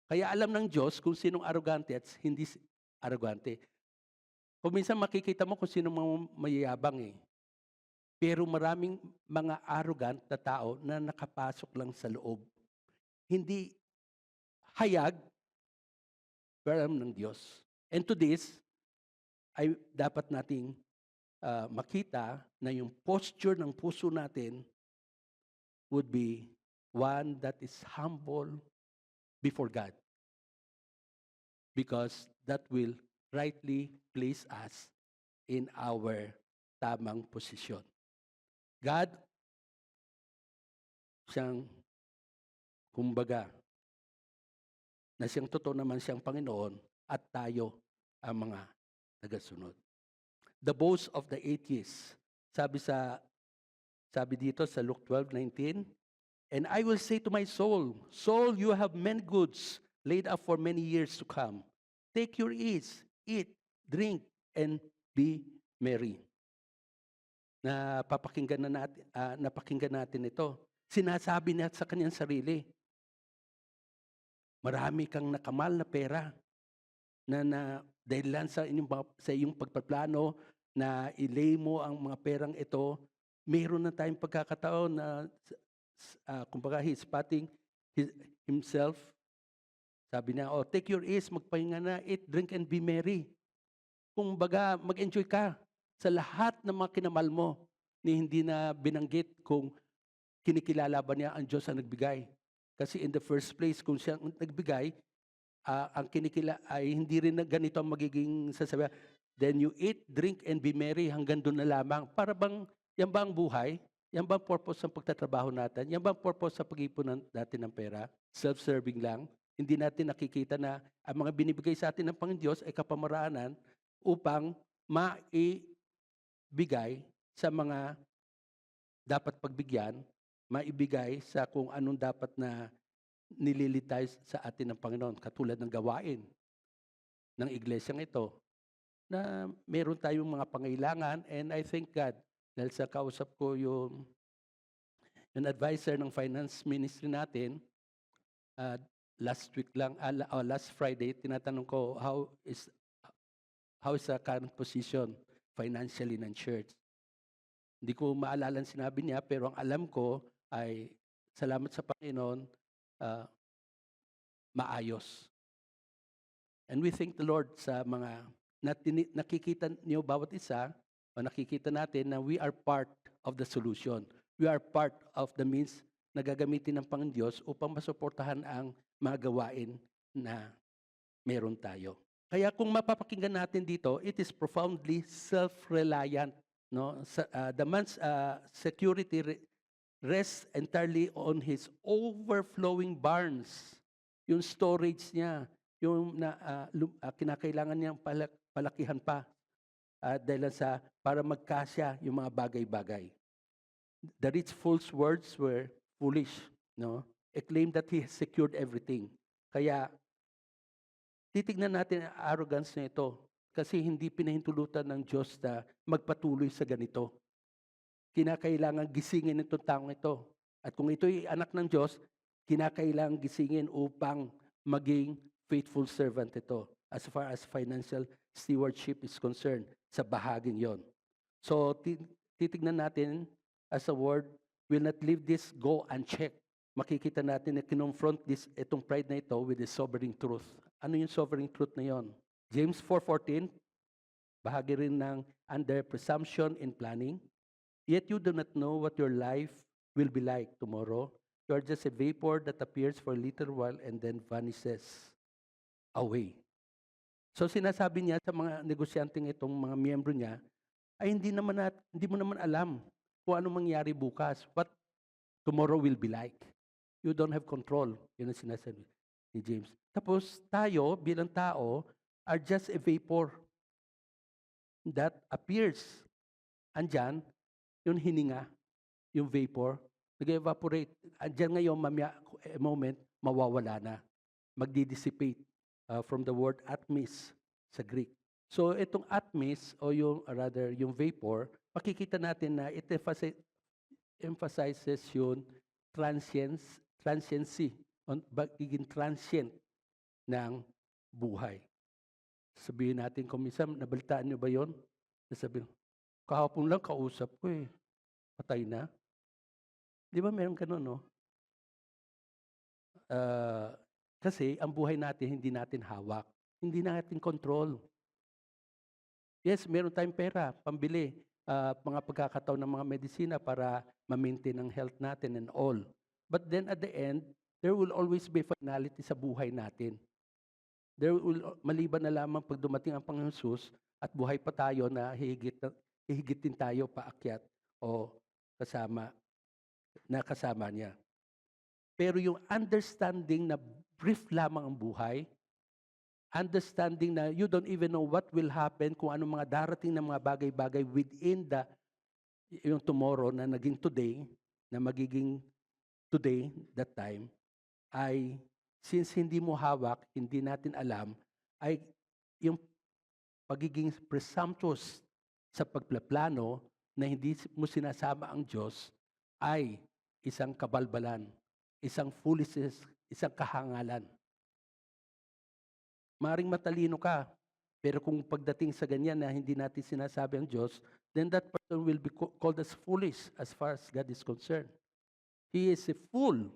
Kaya alam ng Diyos kung sinong arrogante at hindi arrogante. Kung minsan makikita mo kung sinong mayayabang eh. Pero maraming mga arrogant na tao na nakapasok lang sa loob. Hindi hayag, pero alam ng Diyos. And to this, ay dapat nating makita na yung posture ng puso natin would be one that is humble before God. Because that will rightly place us in our tamang posisyon. God, siyang, kumbaga, na siyang totoo naman siyang Panginoon at tayo ang mga tagasunod. The boast of the atheists. Sabi dito sa Luke 12:19, "And I will say to my soul, Soul, you have many goods laid up for many years to come. Take your ease, eat, drink, and be merry." Napakinggan natin ito. Sinasabi niya sa kanyang sarili, marami kang nakamal na pera na dahil lang sa iyong pagpaplano na ilay mo ang mga perang ito, mayroon na tayong pagkakataon na kumbaga he's spotting himself. Sabi niya, take your ease, magpahinga na, eat, drink, and be merry. Kumbaga, mag-enjoy ka sa lahat ng mga kinamal mo ni hindi na binanggit kung kinikilala ba niya ang Diyos ang nagbigay. Kasi in the first place, kung siya ang nagbigay, ang kinikila ay hindi rin na ganito ang magiging sasabihan. Then you eat, drink, and be merry hanggang doon na lamang. Para bang, yan ba ang buhay? Yan ba ang purpose ng pagtatrabaho natin? Yan ba ang purpose sa pag-ipon natin ng pera? Self-serving lang? Hindi natin nakikita na ang mga binibigay sa atin ng Panginoon Diyos ay kapamaraanan upang maibigay sa mga dapat pagbigyan, maibigay sa kung anong dapat na nililitay sa atin ng Panginoon. Katulad ng gawain ng iglesyang ito, na meron tayong mga pangailangan, and I thank God dahil sa kausap ko yung advisor ng finance ministry natin, last Friday, tinatanong ko, how is the current position financially ng church? Hindi ko maalala ang sinabi niya, pero ang alam ko ay, salamat sa Panginoon, maayos. And we thank the Lord sa mga nakikita niyo bawat isa, o nakikita natin na we are part of the solution. We are part of the means na gagamitin ng Panginoon Diyos upang masuportahan ang mga gawain na meron tayo. Kaya kung mapapakinggan natin dito, it is profoundly self-reliant. No? The man's security rests entirely on his overflowing barns. Yung storage niya, yung kinakailangan niyang palakihan pa. dahil sa para magkasya yung mga bagay-bagay. The rich fool's words were foolish, no? It claimed that he has secured everything. Kaya titignan natin ang arrogance na ito kasi hindi pinahintulutan ng Diyos na magpatuloy sa ganito. Kinakailangan gisingin itong taong ito. At kung ito'y anak ng Diyos, kinakailangan gisingin upang maging faithful servant ito as far as financial stewardship is concerned sa bahaging yon. So, titignan natin as a word, will not leave this go unchecked. Makikita natin na kinonfront itong pride na ito with the sovereign truth. Ano yung sovereign truth na yon? James 4:14, bahagi rin ng under presumption in planning. Yet you do not know what your life will be like tomorrow. You are just a vapor that appears for a little while and then vanishes away. So sinasabi niya sa mga negosyanteng itong mga miyembro niya, ay hindi mo naman alam kung ano mangyari bukas, what tomorrow will be like. You don't have control. Yun ang sinasabi ni James. Tapos tayo bilang tao are just a vapor that appears. Andyan, yung hininga, yung vapor, nag-evaporate. Andyan ngayon, a moment, mawawala na. Magdi-dissipate from the word atmis sa Greek. So itong atmis, o yung vapor, makikita natin na it emphasizes yung transiency, pagiging transient ng buhay. Sabihin natin kung minsan, nabalitaan niyo ba yun? Sabihin, kahapon lang kausap ko patay na. Di ba meron ganun, no? Kasi ang buhay natin, hindi natin hawak. Hindi natin control. Yes, meron tayong pera, pambili, mga pagkakataon ng mga medisina para ma-maintain ang health natin and all. But then at the end, there will always be finality sa buhay natin. Maliban na lamang pag dumating ang Panginoon Jesus at buhay pa tayo na hihigitin tayo paakyat o kasama niya. Pero yung understanding na brief lamang ang buhay, understanding na you don't even know what will happen, kung anong mga darating na mga bagay-bagay within yung tomorrow na naging today, na magiging today, that time, ay since hindi mo hawak, hindi natin alam, ay yung pagiging presumptuous sa pagplaplano na hindi mo sinasama ang Diyos ay isang kabalbalan, isang foolishness, isang kahangalan. Maring matalino ka, pero kung pagdating sa ganyan na hindi natin sinasabi ang Diyos, then that person will be called as foolish as far as God is concerned. He is a fool.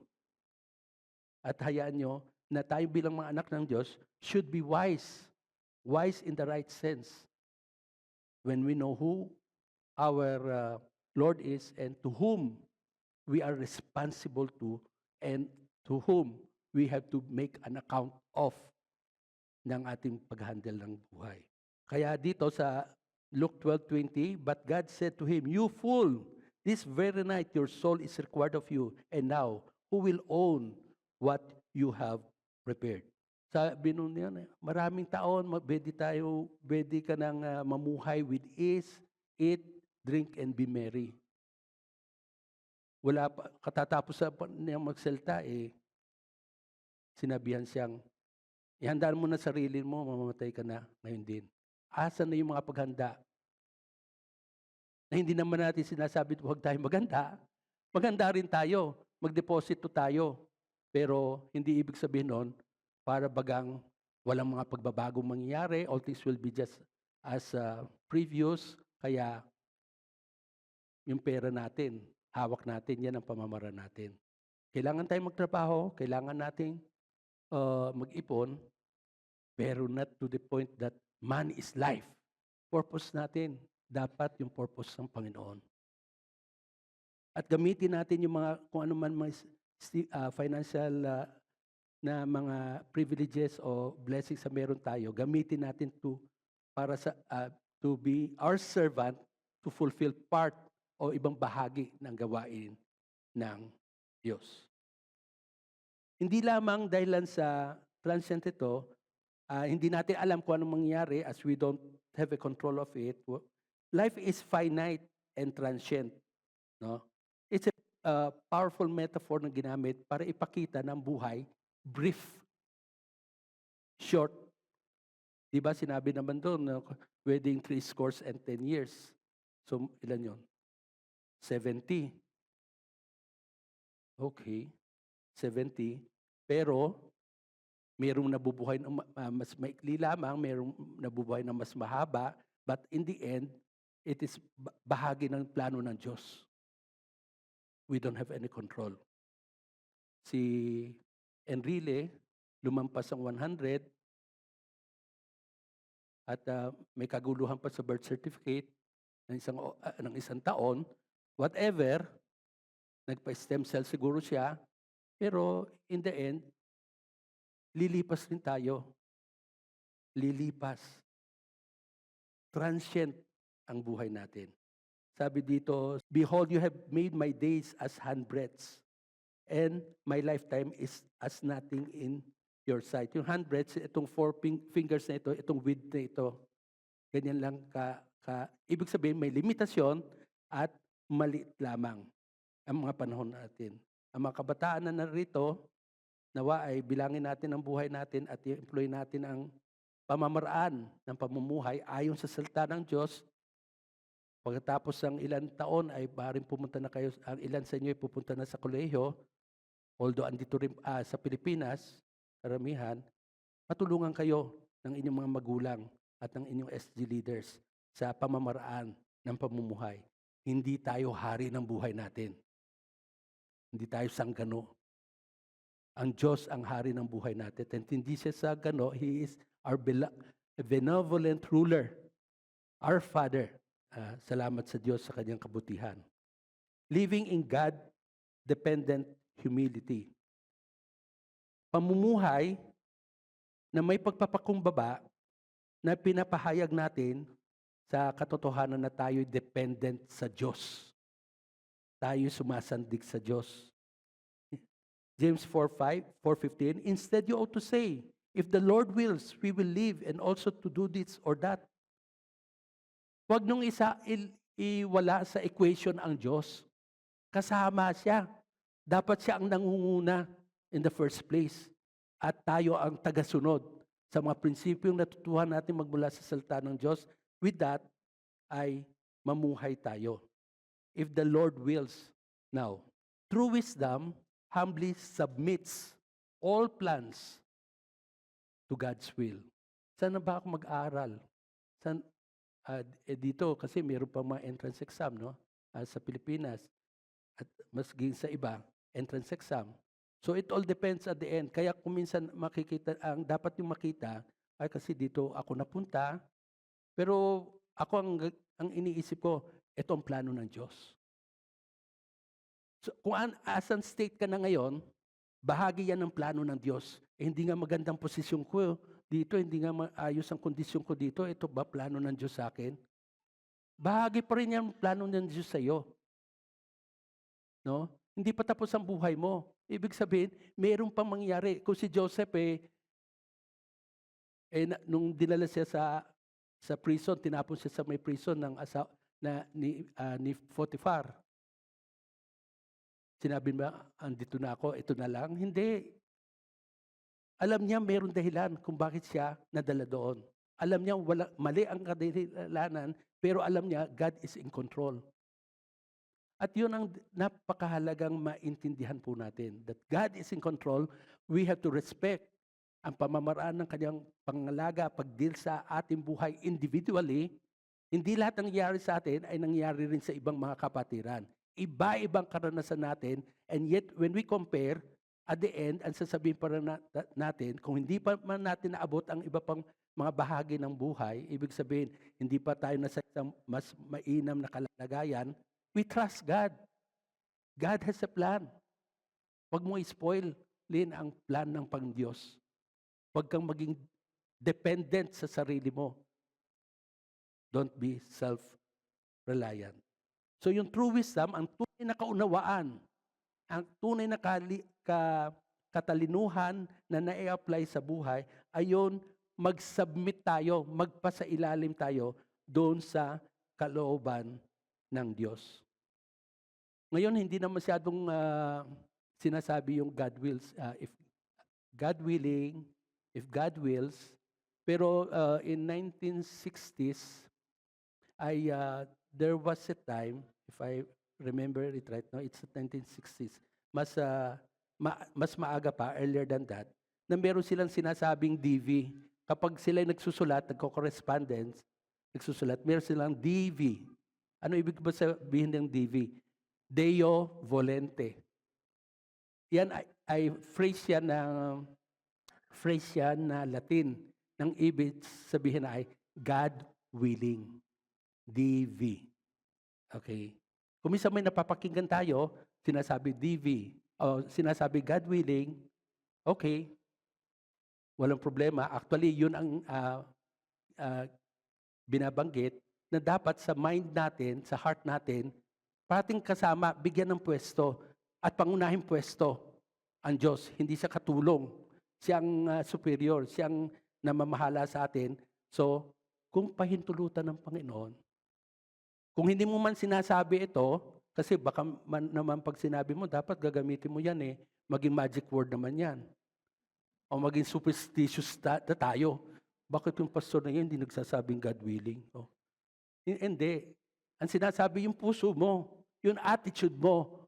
At hayaan nyo na tayo bilang mga anak ng Diyos should be wise. Wise in the right sense. When we know who our Lord is and to whom we are responsible to and to whom we have to make an account of ng ating pag-handle ng buhay. Kaya dito sa Luke 12:20, but God said to him, "You fool, this very night your soul is required of you, and now who will own what you have prepared?" Sabi nun yan, maraming taon, pwede ka nang mamuhay with ease, eat, drink, and be merry. Wala pa, katatapos niyang magsalita, sinabihan siyang, ihandaan mo na sarili mo, mamamatay ka na ngayon din. Asan na yung mga paghanda? Na hindi naman natin sinasabi, huwag tayong maghanda. Maghanda rin tayo, magdeposito tayo. Pero hindi ibig sabihin nun, para bagang walang mga pagbabagong mangyayari, all things will be just as previous, kaya yung pera natin, hawak natin, yan ang pamamaraan natin. Kailangan tayong magtrabaho, kailangan nating mag-ipon, pero not to the point that money is life. Purpose natin, dapat yung purpose ng Panginoon. At gamitin natin yung mga, kung ano man mga financial na mga privileges o blessings na meron tayo, gamitin natin to be our servant to fulfill part o ibang bahagi ng gawain ng Diyos. Hindi lamang dahilan sa transient ito, hindi natin alam kung anong mangyayari as we don't have a control of it. Life is finite and transient. No? It's a powerful metaphor na ginamit para ipakita ng buhay, brief, short. Diba sinabi naman doon, wedding 60 and 10 years. So, ilan yon? 70. Okay, 70. Pero, mayroong nabubuhay na mas maikli lamang, mayroong nabubuhay na mas mahaba, but in the end, it is bahagi ng plano ng Diyos. We don't have any control. Si Enrile, lumampas ang 100, at may kaguluhan pa sa birth certificate ng isang taon, whatever, nagpa-stem cell siguro siya, pero in the end, lilipas rin tayo. Lilipas. Transient ang buhay natin. Sabi dito, behold, you have made my days as handbreadths, and my lifetime is as nothing in your sight. Yung handbreadths, itong 4 fingers na ito, itong width na ito, ganyan lang ibig sabihin, may limitasyon at maliit lamang ang mga panahon natin. Ang mga kabataan na narito, nawa ay bilangin natin ang buhay natin at i-employ natin ang pamamaraan ng pamumuhay ayon sa salita ng Diyos. Pagkatapos ng ilang taon ay maaaring pumunta na kayo, ang ilan sa inyo ay pupunta na sa kolehiyo, although andito rin sa Pilipinas, karamihan, matulungan kayo ng inyong mga magulang at ng inyong SG leaders sa pamamaraan ng pamumuhay. Hindi tayo hari ng buhay natin. Hindi tayo sanggano. Ang Diyos ang hari ng buhay natin. At hindi siya sanggano, He is our benevolent ruler, our Father. Salamat sa Diyos sa kanyang kabutihan. Living in God-dependent humility. Pamumuhay na may pagpapakumbaba na pinapahayag natin sa katotohanan na tayo dependent sa Diyos. Tayo sumasandig sa Diyos. James 4:15, instead you ought to say, if the Lord wills, we will live and also to do this or that. Huwag nung iwala sa equation ang Diyos. Kasama siya. Dapat siya ang nangunguna in the first place. At tayo ang tagasunod sa mga prinsipyong natutuhan natin magmula sa salita ng Diyos. With that, ay mamuhay tayo. If the Lord wills. Now, true wisdom humbly submits all plans to God's will. Saan na ba ako mag-aaral? Dito, kasi mayroon pa mga entrance exam, no? Sa Pilipinas. At mas sa iba, entrance exam. So it all depends at the end. Kaya kung minsan makikita, ang dapat yung makita, ay kasi dito ako napunta, pero ako ang iniisip ko, ito ang plano ng Diyos. So kung asan state ka na ngayon, bahagi yan ng plano ng Diyos. Hindi nga magandang posisyon ko dito, hindi nga maayos ang kondisyon ko dito, ito ba plano ng Diyos sa akin? Bahagi pa rin yan plano ng Diyos sa iyo. No? Hindi pa tapos ang buhay mo. Ibig sabihin, mayroon pang mangyari. Kung si Joseph nung dinala siya sa prison, tinapon siya sa may prison ng ni Potiphar. Sinabi ba, andito na ako, ito na lang? Hindi. Alam niya mayroong dahilan kung bakit siya nadala doon. Alam niya mali ang kadahilanan, pero alam niya God is in control. At yun ang napakahalagang maintindihan po natin. That God is in control, we have to respect ang pamamaraan ng kanyang pangalaga, pagdeal sa ating buhay individually. Hindi lahat ng nangyari sa atin ay nangyari rin sa ibang mga kapatiran. Iba-ibang karanasan natin, and yet when we compare, at the end, ang sasabihin pa natin, kung hindi pa man natin naabot ang iba pang mga bahagi ng buhay, ibig sabihin, hindi pa tayo nasa isang mas mainam na kalagayan, we trust God. God has a plan. Huwag mo i-spoilin ang plan ng Pangdiyos. Huwag kang maging dependent sa sarili mo. Don't be self-reliant. So yung true wisdom, ang tunay na kaunawaan, ang tunay na katalinuhan na na-apply sa buhay, ay yun mag-submit tayo, magpasailalim tayo doon sa kalooban ng Diyos. Ngayon, hindi na masyadong sinasabi yung God wills, if God willing, if God wills. Pero in 1960s, there was a time, if I remember it right, no, it's 1960s, mas maaga pa, earlier than that, na meron silang sinasabing DV. Kapag sila nagsusulat, nagko-correspondence, nagsusulat, meron silang DV. Ano ibig ba sabihin ng DV? Deo volente. Yan ay phrase yan na Latin. Nang ibig sabihin na ay God willing. DV. Okay? Kung minsan may napapakinggan tayo, sinasabi DV, o sinasabi God willing, okay, walang problema. Actually, yun ang binabanggit na dapat sa mind natin, sa heart natin, parating kasama, bigyan ng pwesto at pangunahing pwesto ang Diyos. Hindi siya katulong. Siyang superior, siyang namamahala sa atin. So, kung pahintulutan ng Panginoon, kung hindi mo man sinasabi ito, kasi baka naman pag sinabi mo, dapat gagamitin mo yan maging magic word naman yan. O maging superstitious tayo. Bakit yung pastor na yun hindi nagsasabing God willing? Hindi. Ang sinasabi yung puso mo, yung attitude mo,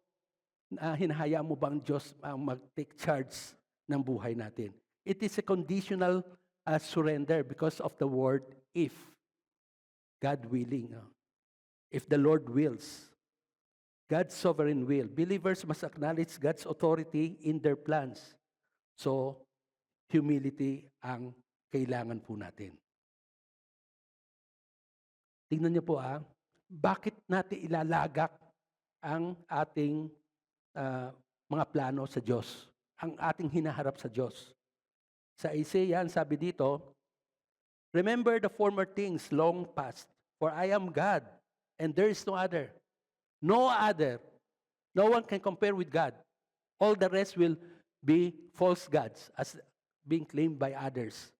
hinahayaan mo ba ang Diyos ang mag-take charge ng buhay natin? It is a conditional surrender because of the word if. God willing. If the Lord wills. God's sovereign will. Believers must acknowledge God's authority in their plans. So, humility ang kailangan po natin. Tingnan niyo po bakit natin ilalagak ang ating mga plano sa Diyos, ang ating hinaharap sa Diyos. Sa Isaiah, sabi dito, remember the former things long past, for I am God, and there is no other. No other. No one can compare with God. All the rest will be false gods, as being claimed by others.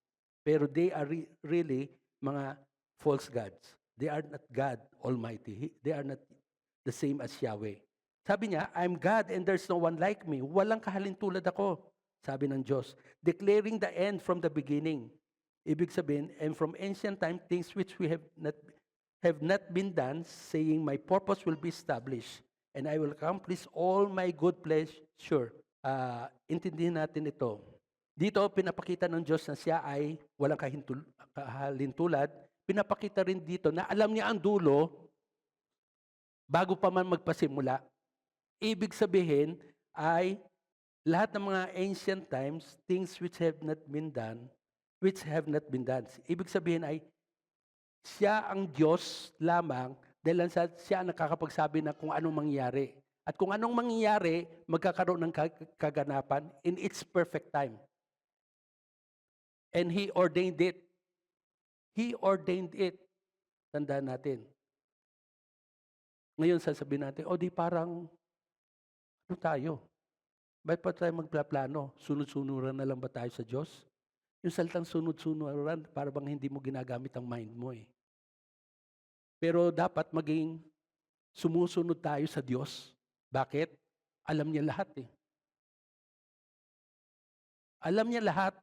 Pero they are really mga false gods. They are not God Almighty. They are not the same as Yahweh. Sabi niya, I'm God and there's no one like me. Walang kahalintulad ako, sabi ng Diyos. Declaring the end from the beginning. Ibig sabihin, and from ancient time, things which we have not been done, saying, my purpose will be established, and I will accomplish all my good pleasure. Intindihin natin ito. Dito, pinapakita ng Diyos na siya ay walang kahalintulad. Pinapakita rin dito na alam niya ang dulo bago pa man magpasimula. Ibig sabihin ay lahat ng mga ancient times, things which have not been done. Ibig sabihin ay siya ang Diyos lamang dahil siya ang nakakapagsabi na kung anong mangyayari. At kung anong mangyayari, magkakaroon ng kaganapan in its perfect time. And He ordained it. He ordained it. Tandaan natin. Ngayon sasabihin natin, di parang, ano tayo? Ba't pa tayo magplaplano? Sunod-sunuran na lang ba tayo sa Diyos? Yung salitang sunod-sunuran, para bang hindi mo ginagamit ang mind mo Pero dapat maging sumusunod tayo sa Diyos. Bakit? Alam niya lahat Alam niya lahat.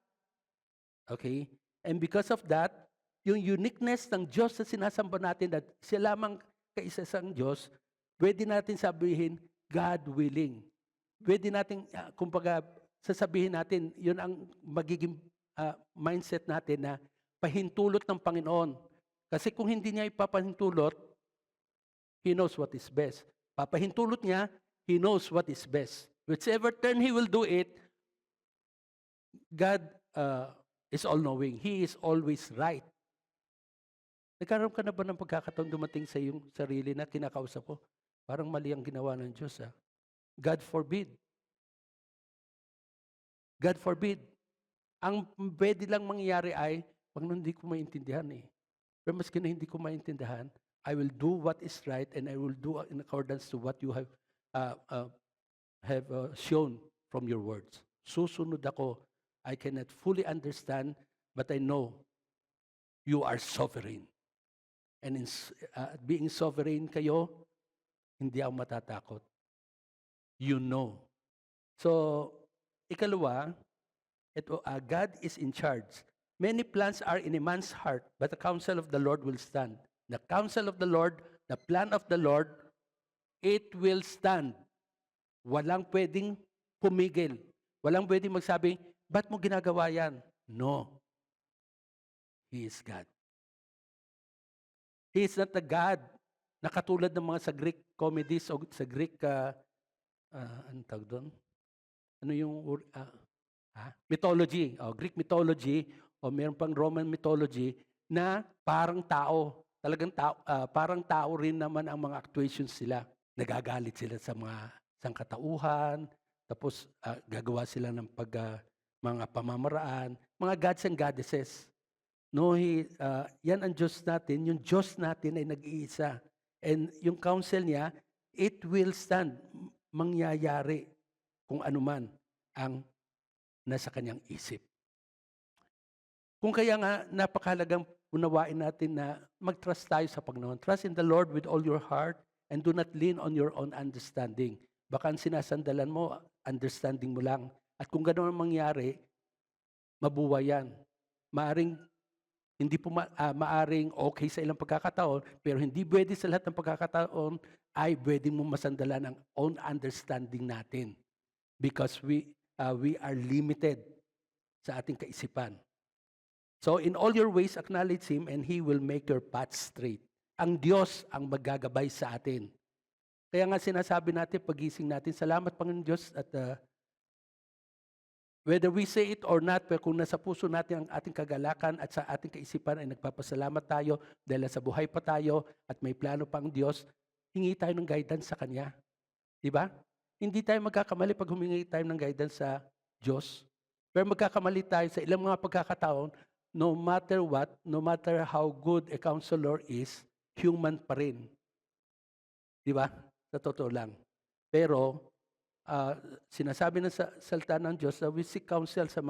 Okay? And because of that, yung uniqueness ng Diyos na sinasamba natin, that siya lamang kaisa-isang Diyos, pwede natin sabihin, God willing. Pwede natin, kumbaga, sasabihin natin, yun ang magiging mindset natin na pahintulot ng Panginoon. Kasi kung hindi niya ipapahintulot, He knows what is best. Papahintulot niya, He knows what is best. Whichever turn He will do it, God is all-knowing. He is always right. Nagkaroon ka na ba ng pagkakataon dumating sa iyong sarili na kinakausap ko? Parang mali ang ginawa ng Diyos. God forbid. God forbid. Ang pwede lang mangyayari ay, pag hindi ko maintindihan Pero maski na hindi ko maintindihan, I will do what is right and I will do in accordance to what you have shown from your words. Susunod ako. I cannot fully understand but I know you are sovereign. And in being sovereign kayo, hindi ako matatakot. You know. So, ikalawa, God is in charge. Many plans are in a man's heart, but the counsel of the Lord will stand. The counsel of the Lord, the plan of the Lord, it will stand. Walang pwedeng pumigil. Walang pwedeng magsabi, ba't mo ginagawa yan? No. He is God. He is not a God na katulad ng mga sa Greek comedies o sa Greek, anong tawag doon? Ano yung mythology, Greek mythology, o meron pang Roman mythology, na parang tao. Talagang tao, parang tao rin naman ang mga actuations sila. Nagagalit sila sa mga sangkatauhan, tapos gagawa sila ng mga pamamaraan, mga gods and goddesses. No, yan ang Diyos natin. Yung Diyos natin ay nag-iisa. And yung counsel niya, it will stand. Mangyayari kung ano man ang nasa kanyang isip. Kung kaya nga, napakahalagang unawain natin na mag-trust tayo sa Panginoon. Trust in the Lord with all your heart and do not lean on your own understanding. Baka ang sinasandalan mo, understanding mo lang. At kung gano'n ang mangyari, mabuhay yan. Maaring okay sa ilang pagkakataon, pero hindi pwede sa lahat ng pagkakataon ay pwede mo masandalan ang own understanding natin. Because we are limited sa ating kaisipan. So in all your ways, acknowledge Him and He will make your path straight. Ang Diyos ang maggagabay sa atin. Kaya nga sinasabi natin, pagising natin, salamat Panginoon Diyos at whether we say it or not, pero kung nasa puso natin ang ating kagalakan at sa ating kaisipan ay nagpapasalamat tayo dahil sa buhay pa tayo at may plano pang Diyos, hingi tayo ng guidance sa Kanya. Diba? Hindi tayo magkakamali pag humingi tayo ng guidance sa Diyos. Pero magkakamali tayo sa ilang mga pagkakataon, no matter what, no matter how good a counselor is, human pa rin. Diba? Sa totoo lang. Pero, sinasabi ng salita ng Diyos na we seek counsel sa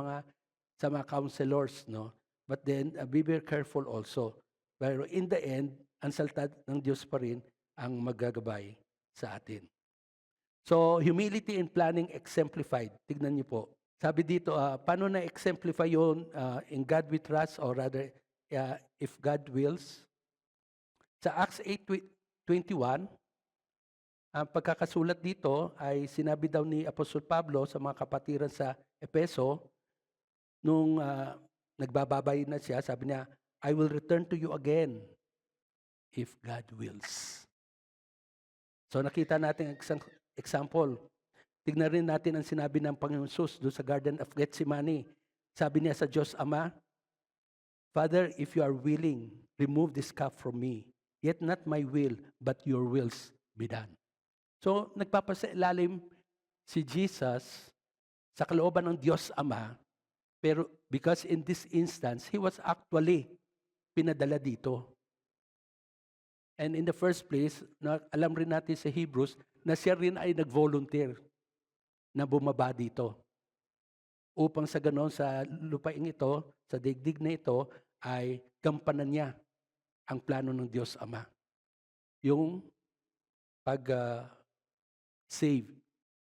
mga counselors, no? But then be very careful also. Pero in the end, ang salita ng Diyos pa rin ang maggagabay sa atin. So humility in planning exemplified. Tignan niyo po. Sabi dito, paano na exemplify yun? In God we trust, or rather, if God wills. Sa Acts 8:21, ang pagkakasulat dito ay sinabi daw ni Apostol Pablo sa mga kapatiran sa Epeso, nung nagbababay na siya, sabi niya, I will return to you again if God wills. So nakita natin ang example. Tignan rin natin ang sinabi ng Panginoon Jesus doon sa Garden of Gethsemane. Sabi niya sa Diyos Ama, Father, if you are willing, remove this cup from me. Yet not my will, but your wills be done. So, nagpapasailalim si Jesus sa kalooban ng Diyos Ama, pero because in this instance, He was actually pinadala dito. And in the first place, alam rin natin sa Hebrews, na siya rin ay nag-volunteer na bumaba dito. Upang sa ganon, sa lupaing ito, sa digdig na ito, ay gampanan niya ang plano ng Diyos Ama. Yung save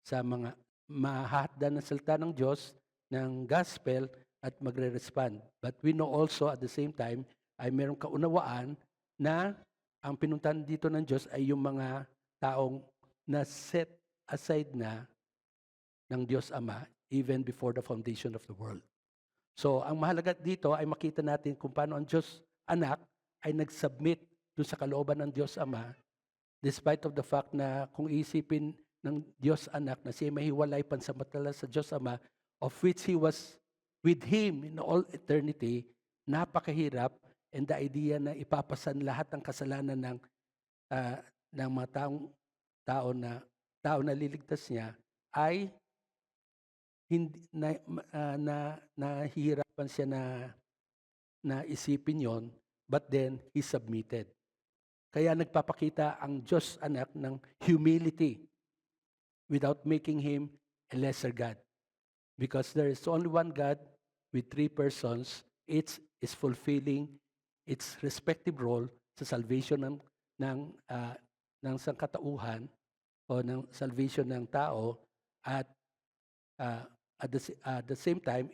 sa mga mahatdan ng salita ng Diyos, ng gospel, at magre-respond. But we know also at the same time, ay mayroong kaunawaan na ang pinuntahan dito ng Diyos ay yung mga taong na set aside na ng Diyos Ama even before the foundation of the world. So, ang mahalaga dito ay makita natin kung paano ang Diyos Anak ay nag-submit doon sa kalooban ng Diyos Ama, despite of the fact na kung isipin ng Diyos Anak na siya mahiwalay pansamantala sa Diyos Ama, of which He was with Him in all eternity, napakahirap, and the idea na ipapasan lahat ng kasalanan ng mga tao na liligtas niya ay hindi nahihirapan siya na isipin yon, but then He submitted. Kaya nagpapakita ang Diyos Anak ng humility without making Him a lesser God. Because there is only one God with three persons is fulfilling its respective role sa salvation ng sangkatauhan o ng salvation ng tao, at at the same time,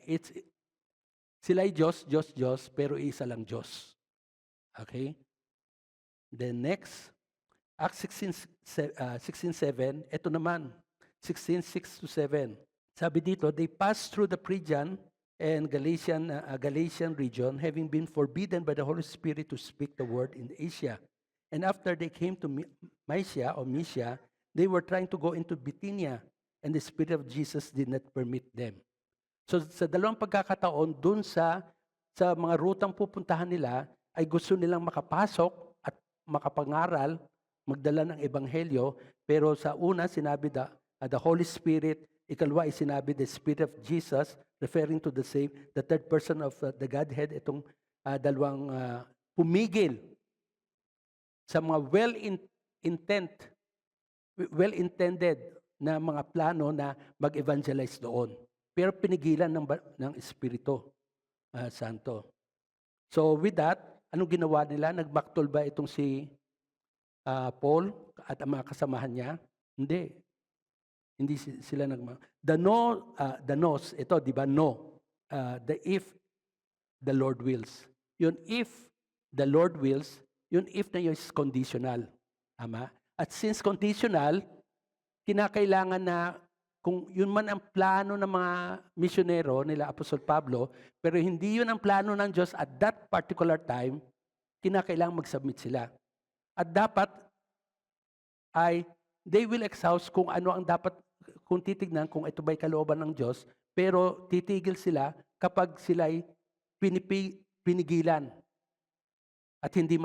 sila ay Diyos, pero isa lang Diyos. Okay? Then next, Acts 16:7, ito naman, 16:6-7. Sabi dito, they passed through the Phrygian and Galatian region, having been forbidden by the Holy Spirit to speak the word in Asia. And after they came to Mysia, they were trying to go into Bithynia, and the Spirit of Jesus did not permit them. So sa dalawang pagkakataon, dun sa mga rutang pupuntahan nila, ay gusto nilang makapasok at makapangaral, magdala ng ebanghelyo, pero sa una sinabi the Holy Spirit, ikalawa ay sinabi the Spirit of Jesus, referring to the third person of the Godhead, itong dalawang pumigil sa mga well-intended na mga plano na mag-evangelize doon. Pero pinigilan ng Espiritu Santo. So with that, anong ginawa nila? Nagbaktol ba itong si Paul at ang mga kasamahan niya? Hindi sila the nos, ito, di ba? No. The if the Lord wills. Yun if the Lord wills, yun if na yun is conditional. Tama? At since conditional, kinakailangan na kung yun man ang plano ng mga misyonero nila Apostol Pablo, pero hindi yun ang plano ng Diyos at that particular time, kinakailangan mag-submit sila. At dapat ay they will exhaust kung ano ang dapat, kung titignan kung ito ba'y kalooban ng Diyos, pero titigil sila kapag sila'y pinigilan at hindi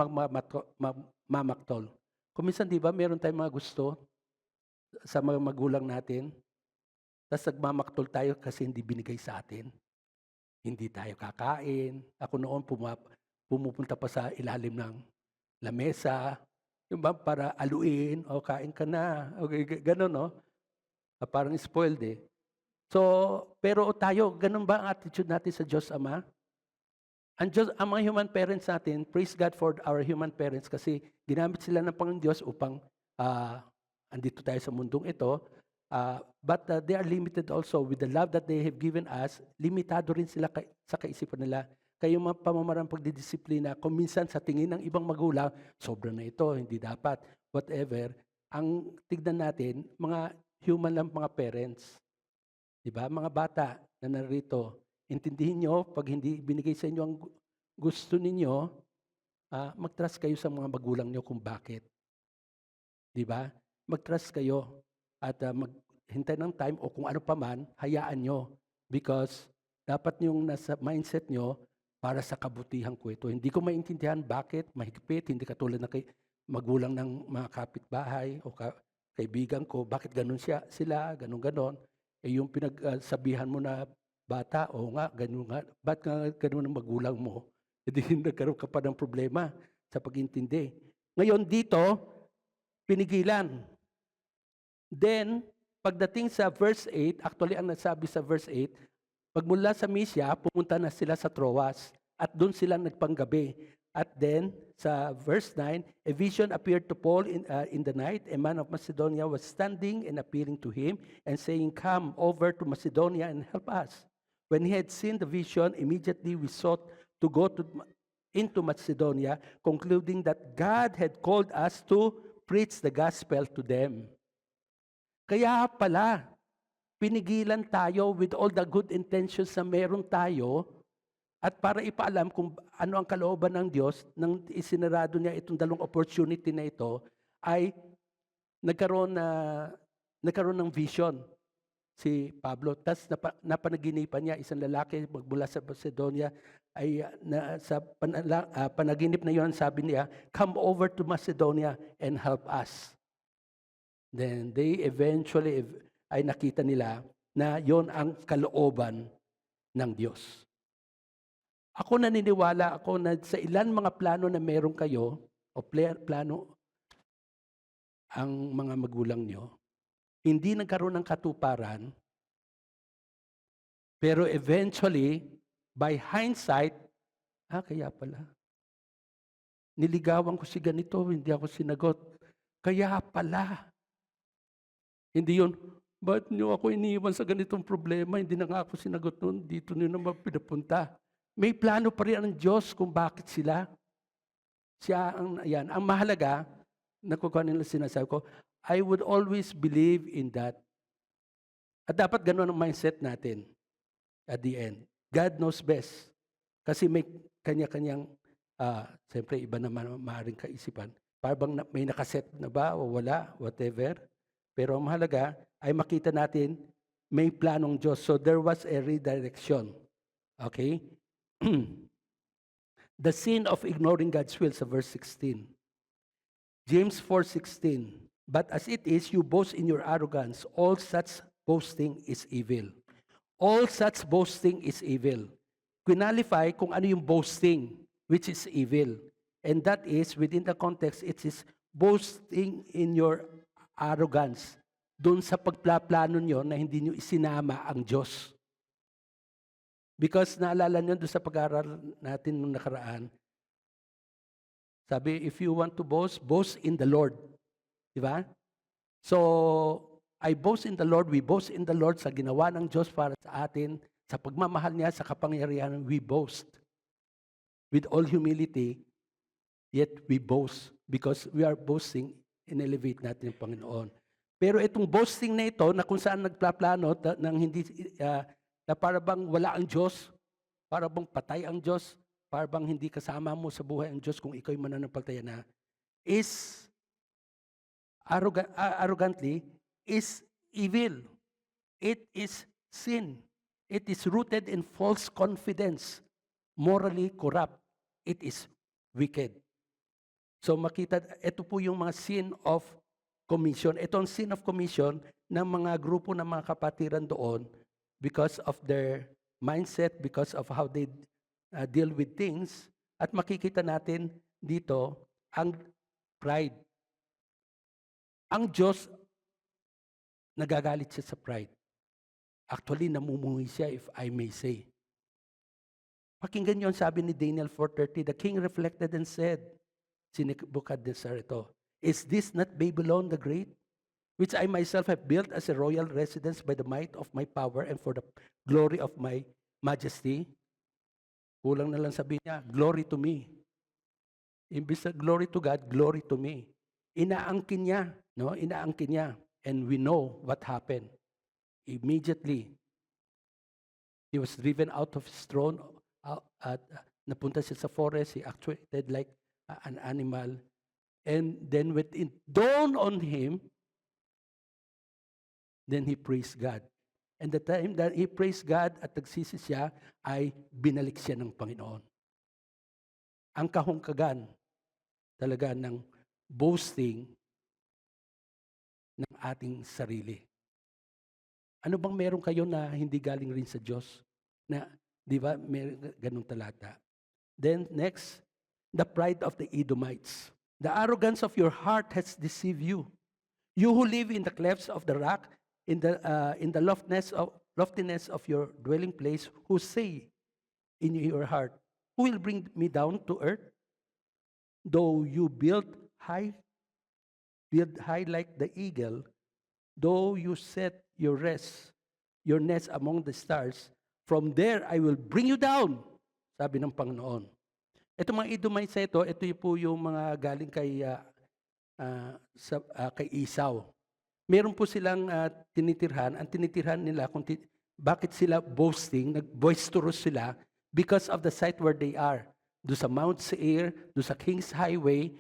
mamaktol. Kung minsan, di ba, meron tayong mga gusto sa mga magulang natin, tapos nagmamaktol tayo kasi hindi binigay sa atin. Hindi tayo kakain. Ako noon pumupunta pa sa ilalim ng lamesa, yung ba, para aluin, o kain ka na, okay, gano'n, no? Parang spoiled eh. So, pero tayo, ganun ba ang attitude natin sa Diyos Ama? Ang mga human parents natin, praise God for our human parents kasi ginamit sila ng Panginoon Diyos upang andito tayo sa mundong ito. But they are limited also with the love that they have given us. Limitado rin sila sa kaisipan nila. Kaya yung mga pamamarang pagdidisiplina, kung minsan sa tingin ng ibang magulang, sobra na ito, hindi dapat, whatever. Ang tignan natin, mga human lang mga parents. Diba? Mga bata na narito, intindihin nyo, pag hindi binigay sa inyo ang gusto ninyo, mag-trust kayo sa mga magulang nyo kung bakit. Diba? Mag-trust kayo at maghintay ng time o kung ano pa man, hayaan nyo. Because dapat yung nasa mindset nyo para sa kabutihan ko ito. Hindi ko maintindihan bakit mahigpit, hindi katulad na magulang ng mga kapitbahay o kaibigan ko, bakit ganun sila, ganun. Eh yung pinagsabihan mo na bata, o nga, ganun nga, ba't nga ganun ang magulang mo? Hindi nagkaroon ka pa ng problema sa pag-intindi. Ngayon dito, pinigilan. Then, pagdating sa verse 8, actually ang nasabi sa verse 8, pagmula sa Mysia, pumunta na sila sa Troas at doon sila nagpanggabi. At then, sa verse 9, a vision appeared to Paul in the night. A man of Macedonia was standing and appealing to him and saying, "Come over to Macedonia and help us." When he had seen the vision, immediately we sought to go into Macedonia, concluding that God had called us to preach the gospel to them. Kaya pala, pinigilan tayo with all the good intentions na meron tayo at para ipaalam kung ano ang kalooban ng Diyos nang isinarado niya itong dalawang opportunity na ito ay nagkaroon ng vision si Pablo. Tapos napanaginipan niya isang lalaki magmula sa Macedonia ay sa panaginip na yon sabi niya, "Come over to Macedonia and help us." Then they eventually ay nakita nila na yon ang kalooban ng Diyos. Ako naniniwala ako na sa ilan mga plano na meron kayo o plano ang mga magulang nyo, hindi nagkaroon ng katuparan, pero eventually, by hindsight, Kaya pala. Niligawan ko si ganito, hindi ako sinagot. Kaya pala. Hindi yun, ba't niyo ako iniwan sa ganitong problema? Hindi na nga ako sinagot noon, dito niyo naman pinapunta. May plano pa rin ang Diyos kung bakit sila. Ang mahalaga, nakukuha nila sinasabi ko, I would always believe in that. At dapat ganun ang mindset natin at the end. God knows best. Kasi may kanya-kanyang, siyempre iba naman maaaring kaisipan. Parang may nakaset na ba o wala, whatever. Pero ang mahalaga ay makita natin may planong Diyos. So there was a redirection. Okay? The sin of ignoring God's will sa verse 16. James 4:16. But as it is, you boast in your arrogance. All such boasting is evil. All such boasting is evil. Qualify kung ano yung boasting, which is evil. And that is, within the context, it is boasting in your arrogance. Doon sa pagplaplano nyo na hindi nyo isinama ang Diyos. Because naalala nyo doon sa pag-aaral natin nung nakaraan, sabi, if you want to boast, boast in the Lord. Diba? So, I boast in the Lord, we boast in the Lord sa ginawa ng Diyos para sa atin, sa pagmamahal niya, sa kapangyarihan, we boast. With all humility, yet we boast because we are boasting, in-elevate natin yung Panginoon. Pero itong boasting na ito, na kung saan nagplaplano, na para bang wala ang Diyos, para bang patay ang Diyos, para bang hindi kasama mo sa buhay ang Diyos kung ikaw'y mananampalataya na, is arrogantly, is evil. It is sin. It is rooted in false confidence, morally corrupt. It is wicked. So makita, ito po yung mga sin of commission. Ito ang sin of commission ng mga grupo ng mga kapatiran doon because of their mindset, because of how they deal with things. At makikita natin dito ang pride. Ang Diyos, nagagalit siya sa pride. Actually, namumuhi siya, if I may say. Pakinggan yun, sabi ni Daniel 4:30, the king reflected and said, si Nebuchadnezzar ito, is this not Babylon the Great, which I myself have built as a royal residence by the might of my power and for the glory of my majesty? Kulang na lang sabihin niya, glory to me. Imbis na glory to God, glory to me. Inaangkin niya, no? Inaangkin niya. And we know what happened. Immediately, he was driven out of his throne. Napunta siya sa forest. He actuated like an animal. And then when it dawned on him, then he praised God. And the time that he praised God at nagsisi siya, ay binalik siya ng Panginoon. Ang kahungkagan talaga ng boasting ng ating sarili. Ano bang meron kayo na hindi galing rin sa Diyos? Na, di ba, may ganung talata. Then next, the pride of the Edomites. The arrogance of your heart has deceived you. You who live in the clefts of the rock, in the loftiness of your dwelling place, who say in your heart, who will bring me down to earth? Though you build high like the eagle, though you set your nest among the stars, from there I will bring you down, sabi ng Panginoon. Ito mga Edomites ito po yung mga galing kay Esau. Meron po silang tinitirhan. Ang tinitirhan nila, bakit sila boasting, nag-boisterous sila, because of the site where they are. Doon sa Mount Seir, doon sa King's Highway,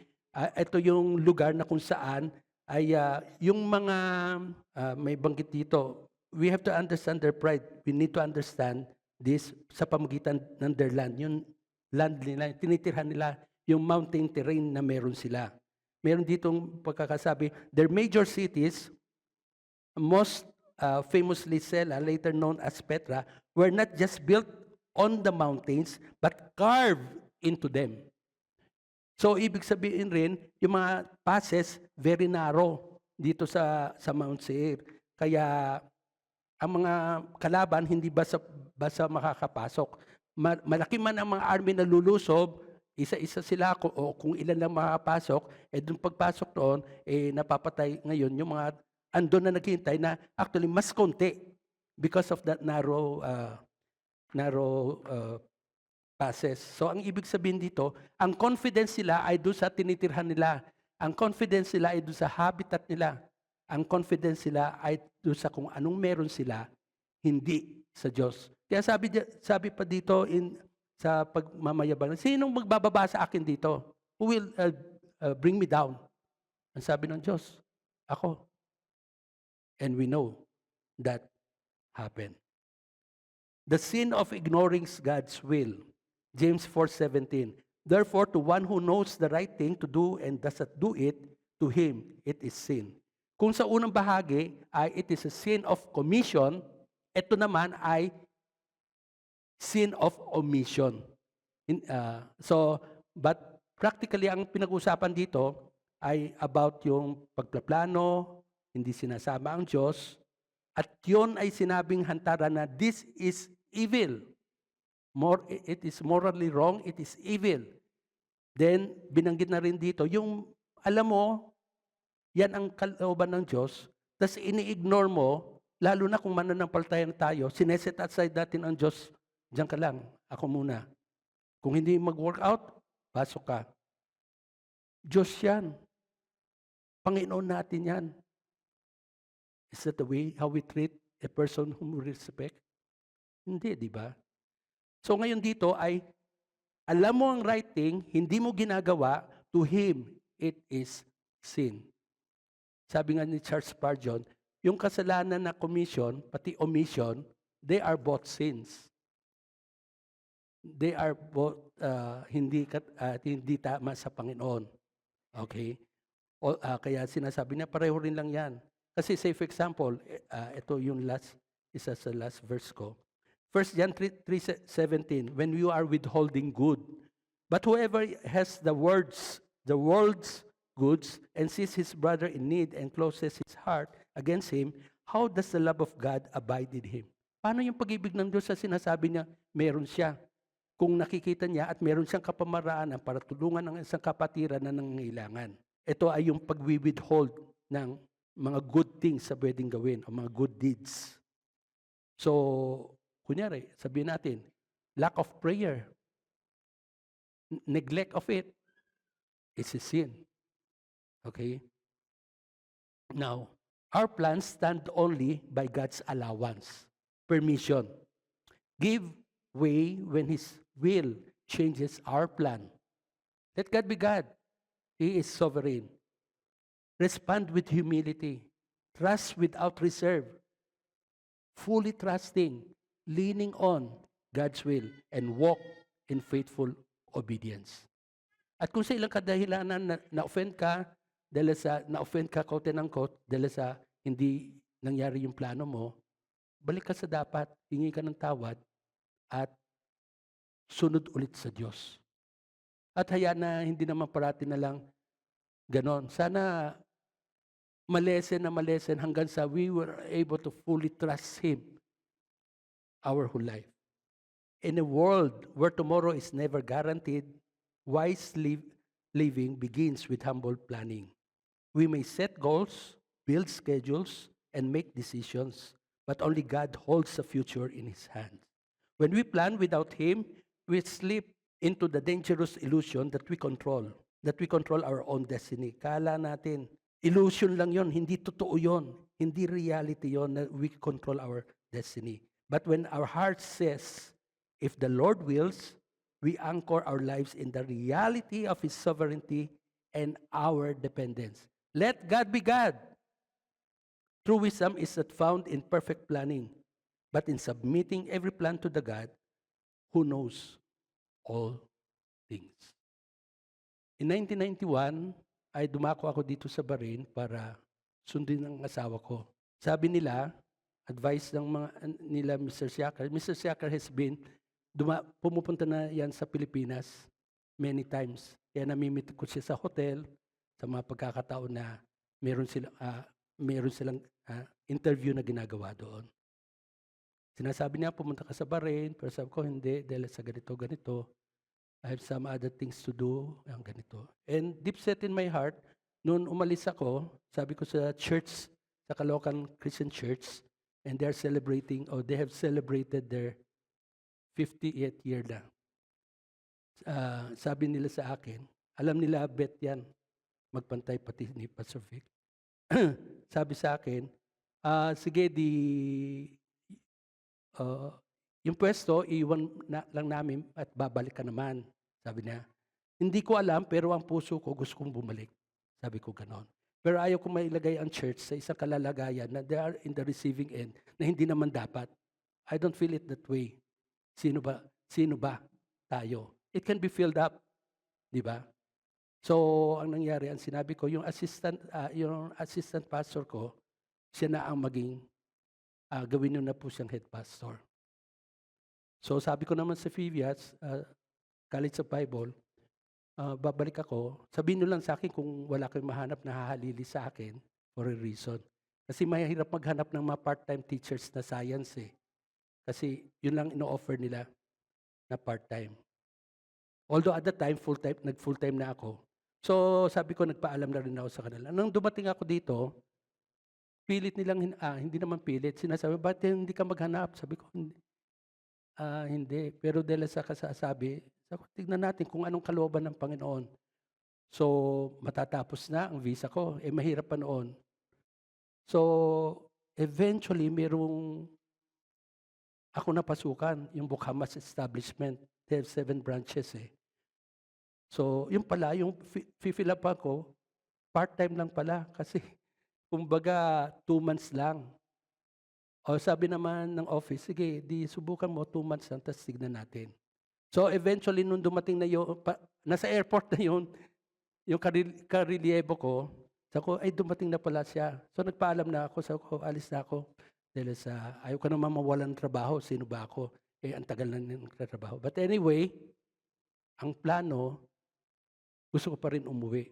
ito yung lugar na kung saan ay yung mga may banggit dito, we have to understand their pride. We need to understand this sa pamagitan ng their land. Yung land nila, tinitirhan nila yung mountain terrain na meron sila. Meron ditong pagkakasabi, their major cities, most famously Sela, later known as Petra, were not just built on the mountains, but carved into them. So, ibig sabihin rin, yung mga passes, very narrow dito sa Mount Seir. Kaya, ang mga kalaban, hindi basta makakapasok. malaki man ang mga army na lulusob, isa-isa sila o kung ilan lang makapasok, doon pagpasok doon, napapatay ngayon yung mga andun na naghihintay na actually mas konti because of that narrow passes. So ang ibig sabihin dito, ang confidence nila ay doon sa tinitirhan nila. Ang confidence nila ay doon sa habitat nila. Ang confidence nila ay doon sa kung anong meron sila, hindi sa Diyos. Kaya sabi pa dito sa pagmamayabang, sinong magbababa sa akin dito? Who will bring me down? Ang sabi ng Diyos, ako. And we know that happened. The sin of ignoring God's will. James 4:17. Therefore, to one who knows the right thing to do and does not do it, to him it is sin. Kung sa unang bahagi ay it is a sin of commission, ito naman ay sin of omission. But practically ang pinag-usapan dito ay about yung pagplaplano, hindi sinasama ang Diyos, at yun ay sinabing hantaran na this is evil. It is morally wrong, it is evil. Then, binanggit na rin dito, yung, alam mo, yan ang kalooban ng Diyos, tapos ini-ignore mo, lalo na kung mananampalataya tayo, sineset aside natin ang Diyos, diyan ka lang, ako muna. Kung hindi mag-work out, pasok ka. Diyos yan. Panginoon natin yan. Is that the way how we treat a person whom we respect? Hindi, di ba? So ngayon dito ay, alam mo ang right thing, hindi mo ginagawa, to him, it is sin. Sabi nga ni Charles Spurgeon, yung kasalanan na commission, pati omission, they are both sins. They are both hindi tama sa Panginoon. Okay? Kaya sinasabi niya, pareho rin lang yan. Kasi say for example, ito yung isa sa last verse ko. 1 John 3:17, when you are withholding good, but whoever has the world's goods and sees his brother in need and closes his heart against him, how does the love of God abide in him? Paano yung pag-ibig ng Diyos sa sinasabi niya, meron siya? Kung nakikita niya at meron siyang kapamaraanan para tulungan ang isang kapatiran na nangangailangan. Ito ay yung pag-withhold ng mga good things sa pwedeng gawin o mga good deeds. So, kunyari, sabihin natin, lack of prayer, neglect of it, is a sin. Okay? Now, our plans stand only by God's allowance, permission. Give way when His will changes our plan. Let God be God. He is sovereign. Respond with humility. Trust without reserve. Fully trusting, leaning on God's will, and walk in faithful obedience. At kung sa ilang kadahilanan na-offend ka, na-offend ka, quote and unquote, dahil sa hindi nangyari yung plano mo, balik ka sa dapat, hingi ka ng tawad, at sunod ulit sa Diyos. At hayaan na hindi naman parati na lang ganon. Sana malesen hanggang sa we were able to fully trust Him our whole life. In a world where tomorrow is never guaranteed, wise living begins with humble planning. We may set goals, build schedules, and make decisions, but only God holds the future in His hands. When we plan without Him, we slip into the dangerous illusion that we control our own destiny. Kala natin, illusion lang yon, hindi totoo yon, hindi reality yon na we control our destiny. But when our heart says, if the Lord wills, we anchor our lives in the reality of His sovereignty and our dependence. Let God be God. True wisdom is not found in perfect planning, but in submitting every plan to the God who knows all things. In 1991, ay dumako ako dito sa Bahrain para sundin ang asawa ko. Sabi nila, advice ng nila Mr. Siakar has been, pumupunta na yan sa Pilipinas many times. Kaya namimit ko siya sa hotel, sa mga pagkakataon na meron silang interview na ginagawa doon. Sinasabi niya, pumunta ka sa Bahrain, pero sabi ko, hindi, dahil sa ganito. I have some other things to do, ang ganito. And deep set in my heart, noon umalis ako, sabi ko sa church, sa Caloocan Christian Church, and they're celebrating, or they have celebrated their 50th year na. Sabi nila sa akin, alam nila, bet yan, magpantay pati ni Pastor Vic. Sabi sa akin, sige, yung pwesto, iwan lang namin at babalik ka naman. Sabi niya, hindi ko alam, pero ang puso ko gusto kong bumalik. Sabi ko ganon. Pero ayaw ko mailagay ang church sa isang kalalagayan na they are in the receiving end na hindi naman dapat. I don't feel it that way. Sino ba tayo? It can be filled up. Di ba? So, ang nangyari, ang sinabi ko, yung assistant pastor ko, siya na ang maging, gawin nyo na po siyang head pastor. So, sabi ko naman sa Phivias, College of Bible, babalik ako, sabihin nyo lang sa akin kung wala kayong mahanap na hahalili sa akin for a reason. Kasi mahirap maghanap ng mga part-time teachers na science eh. Kasi yun lang ino-offer nila na part-time. Although at the time, nag-full-time na ako. So sabi ko, nagpaalam na rin ako sa kanila. Nung dumating ako dito, pilit nilang, hindi naman pilit, sinasabi, bakit hindi ka maghanap? Sabi ko, hindi. Pero dahil sa kasasabi, tignan natin kung anong kalooban ng Panginoon. So, matatapos na ang visa ko. Mahirap pa noon. So, eventually, ako napasukan, yung Bukhamas Establishment. They have 7 branches eh. So, yun pala, yung fill up ako, part-time lang pala. Kasi, kumbaga, 2 months lang. O sabi naman ng office, sige, di subukan mo 2 months lang, tapos tignan natin. So eventually, nung dumating na yun, nasa airport na yun, yung karelyebo ko, sabi ko, ay dumating na pala siya. So nagpaalam na ako, sabi ko, alis na ako. Dahil ayaw ko naman mawalan ng trabaho, sino ba ako? Ang tagal na ng trabaho. But anyway, ang plano, gusto ko pa rin umuwi.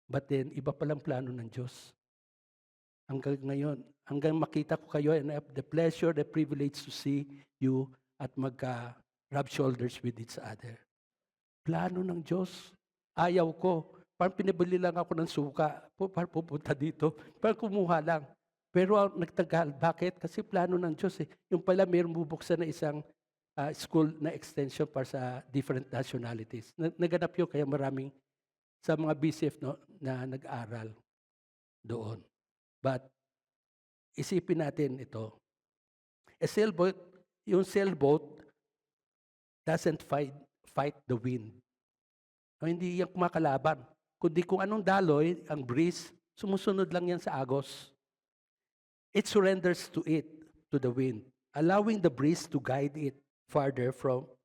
But then, iba palang plano ng Diyos. Hanggang ngayon, hanggang makita ko kayo, and I have the pleasure, the privilege to see you at rub shoulders with each other. Plano ng Diyos. Ayaw ko. Parang pinabili lang ako ng suka. Parang pupunta dito. Parang kumuha lang. Pero nagtagal. Bakit? Kasi plano ng Diyos eh. Yung pala mayroong bubuksan na isang school na extension para sa different nationalities. Naganap yun kaya maraming sa mga BCF na nag-aral doon. But isipin natin ito. Yung sailboat doesn't fight the wind. Hindi yan kumakalaban. Kundi kung anong daloy, ang breeze, sumusunod lang yan sa agos. It surrenders to the wind, allowing the breeze to guide it farther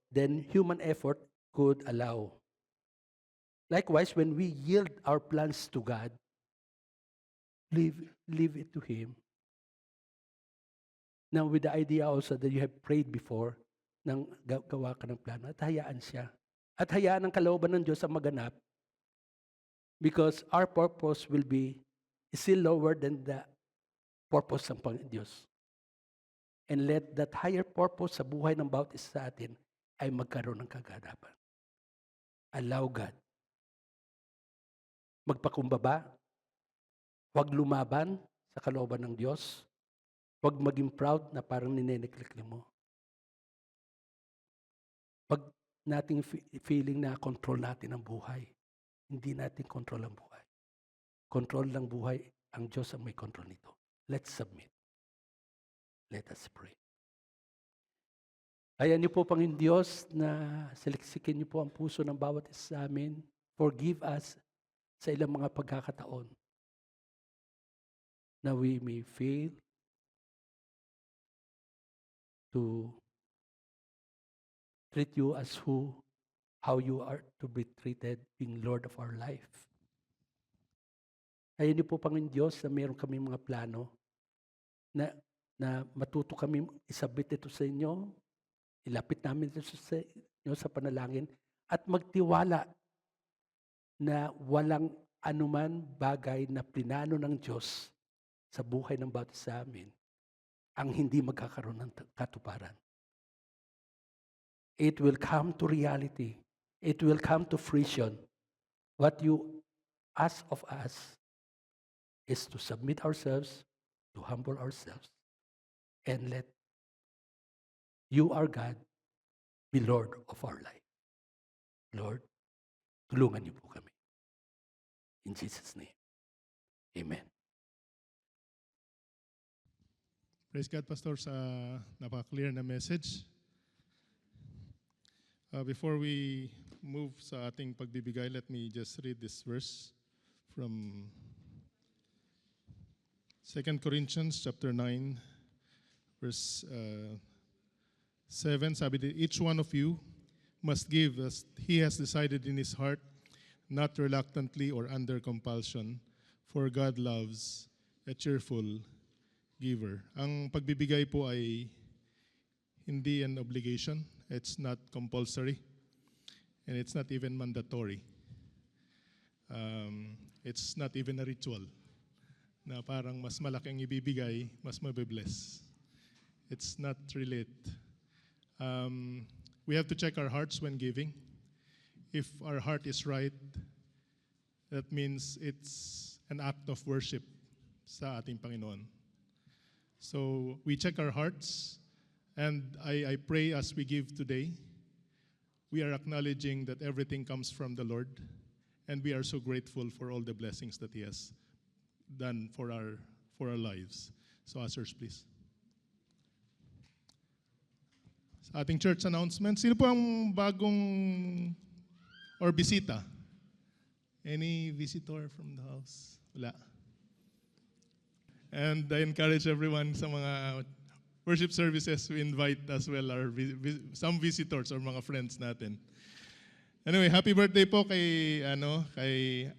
than human effort could allow. Likewise, when we yield our plans to God, leave it to Him. Now, with the idea also that you have prayed before, nang gawa ka ng plano, at hayaan siya. At hayaan ang kalooban ng Diyos ang maganap because our purpose will be still lower than the purpose ng Diyos. And let that higher purpose sa buhay ng bawat isa sa atin ay magkaroon ng kaganapan. Allow God. Magpakumbaba. Huwag lumaban sa kalooban ng Diyos. Huwag maging proud na parang nineneklik mo. Pag nating feeling na control natin ang buhay, hindi natin control ang buhay. Control ng buhay, ang Diyos ang may control nito. Let's submit. Let us pray. Ayan niyo po, Panginoon Diyos, na saliksikin niyo po ang puso ng bawat isa sa amin. Forgive us sa ilang mga pagkakataon na we may fail to treat you as how you are to be treated, being Lord of our life. Ayun niyo po, Panginoon Diyos, na meron kami mga plano na matuto kami isabit ito sa inyo, ilapit namin ito sa inyo sa panalangin, at magtiwala na walang anuman bagay na plinano ng Diyos sa buhay ng bawat isa amin ang hindi magkakaroon ng katuparan. It will come to reality. It will come to fruition. What you ask of us is to submit ourselves, to humble ourselves, and let you, our God, be Lord of our life. Lord, tulungan niyo po kami. In Jesus' name, amen. Praise God, Pastor, sa napaka-clear na message. Before we move sa ating pagbibigay, let me just read this verse from 2 Corinthians chapter 9, verse 7. Sabi din, each one of you must give as he has decided in his heart, not reluctantly or under compulsion, for God loves a cheerful giver. Ang pagbibigay po ay hindi an obligation. It's not compulsory. And it's not even mandatory. It's not even a ritual na parang mas malaki ang ibibigay, mas mabibless. It's not really it. We have to check our hearts when giving. If our heart is right, that means it's an act of worship sa ating Panginoon. So we check our hearts, and I pray as we give today, we are acknowledging that everything comes from the Lord, and we are so grateful for all the blessings that He has done for our lives. So ushers, please. Sa ating church announcement, sino po ang bagong or bisita? Any visitor from the house? Wala. And I encourage everyone sa mga worship services, we invite as well our some visitors or mga friends natin. Anyway, happy birthday po kay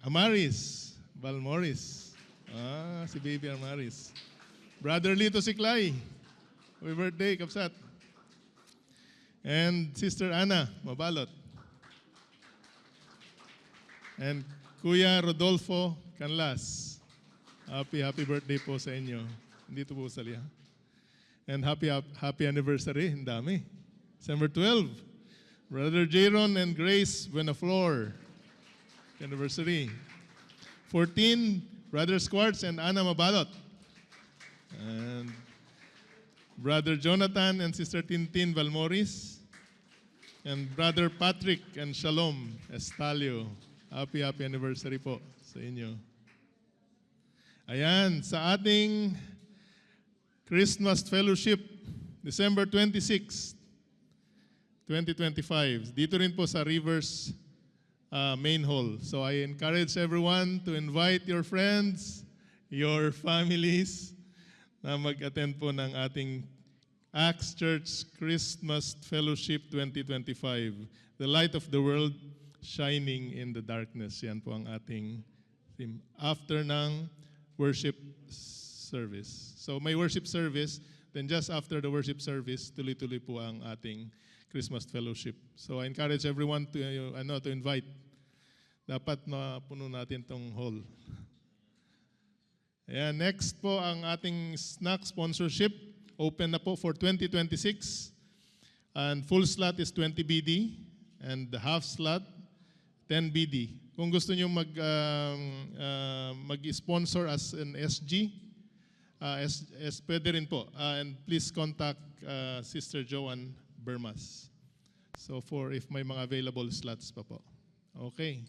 Amaris Balmoris. Si Baby Amaris. Brother Lito Siklay. Happy birthday, Kapsat. And Sister Ana Mabalot. And Kuya Rodolfo Canlas. Happy birthday po sa inyo. Dito po sa liha. And happy anniversary. Ang dami. December 12. Brother Jaron and Grace Buenaflor. Anniversary. 14, Brother Squarts and Ana Mabalot. And Brother Jonathan and Sister Tintin Valmoris. And Brother Patrick and Shalom Estalio. Happy anniversary po sa inyo. Ayan, sa ating Christmas Fellowship, December 26, 2025. Dito rin po sa Rivers Main Hall. So I encourage everyone to invite your friends, your families, na mag-attend po ng ating Acts Church Christmas Fellowship 2025. The light of the world shining in the darkness. Yan po ang ating theme. After ng worship service. So may worship service, then just after the worship service, tuloy-tuloy po ang ating Christmas Fellowship. So I encourage everyone to invite. Dapat mapuno natin tong hall. Ayan, next po ang ating snack sponsorship. Open na po for 2026. And full slot is 20 BD and the half slot 10 BD. Kung gusto niyo mag-sponsor as an SG, pwede rin po. And please contact Sister Joanne Bermas. So if may mga available slots pa po. Okay.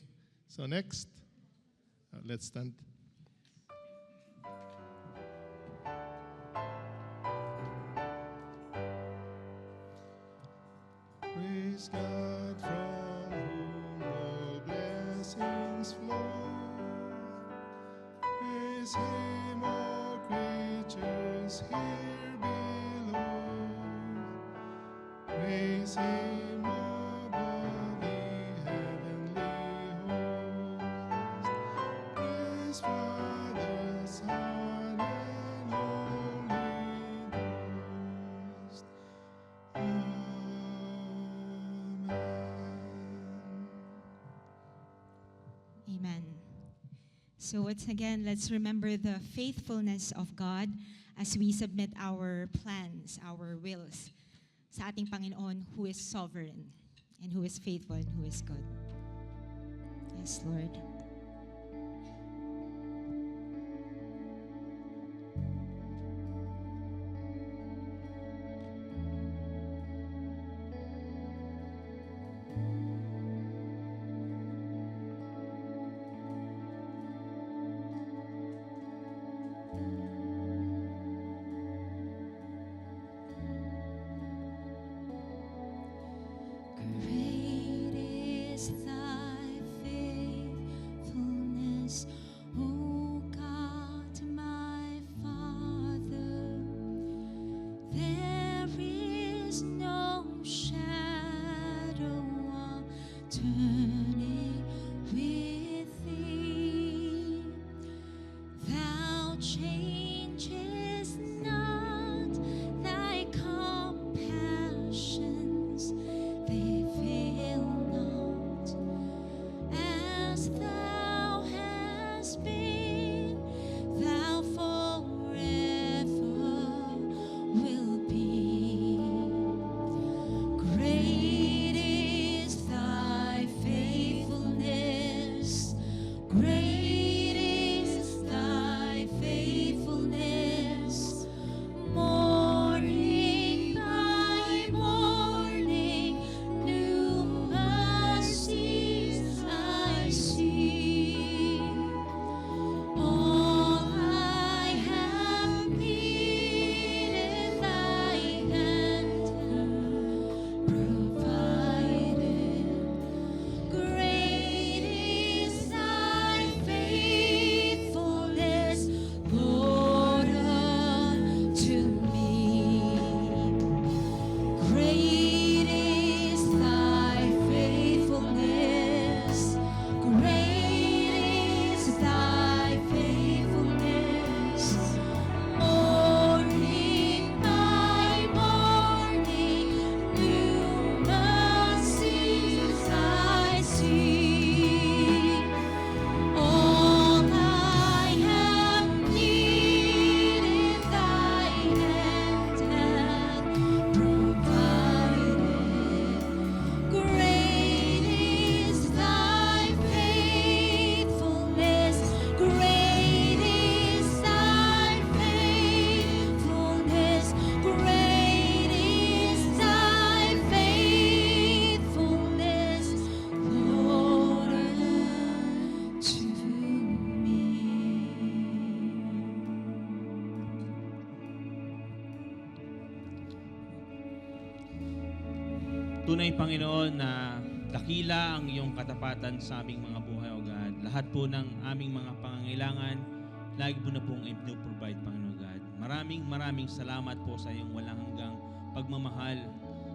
So next, let's stand. Praise God from whom all blessings flow. Praise Him, all creatures here below. Praise Him above the heavenly host. Praise Father, Son, and Holy Ghost. Amen. Amen. So once again, let's remember the faithfulness of God as we submit our plans, our wills sa ating Panginoon who is sovereign and who is faithful and who is good. Yes, Lord. Great is thy faithfulness, O God, my Father. There is no shadow of turning with thee. Thou changest not, thy compassions they fail not. As thou hast been, thou forever will be. Great is thy faithfulness. Great is thy faithfulness. Morning by morning, new mercies I see. All I have needed, thy hand provided. Great is thy faithfulness, Lord, unto me. Great is thy faithfulness. Great is thy faithfulness. Morning by morning, new mercies I see. All I have needed, thy hand hath provided. Great is thy faithfulness. Great is thy faithfulness. Great is thy faithfulness, Lord, unto me. Tunay, Panginoon, na dakila ang iyong katapatan sa aming mga buhay, O God. Lahat po ng aming mga pangangailangan, lagi po na pong ipinoprovide, Panginoon God. Maraming salamat po sa iyong walang hanggang pagmamahal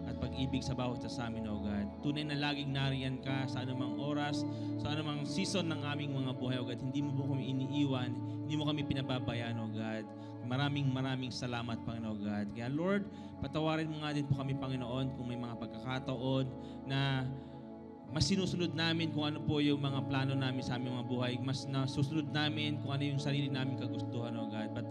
at pag-ibig sa bawat isa sa amin, O God. Tunay na laging nariyan ka sa anumang oras, sa anumang season ng aming mga buhay, O God. Hindi mo po kami iniiwan, hindi mo kami pinababayaan, O God. Maraming salamat, Panginoon God. Kaya Lord, patawarin mo nga din po kami, Panginoon, kung may mga pagkakataon na mas sinusunod namin kung ano po yung mga plano namin sa aming mga buhay. Mas nasusunod namin kung ano yung sarili namin kagustuhan, O God. But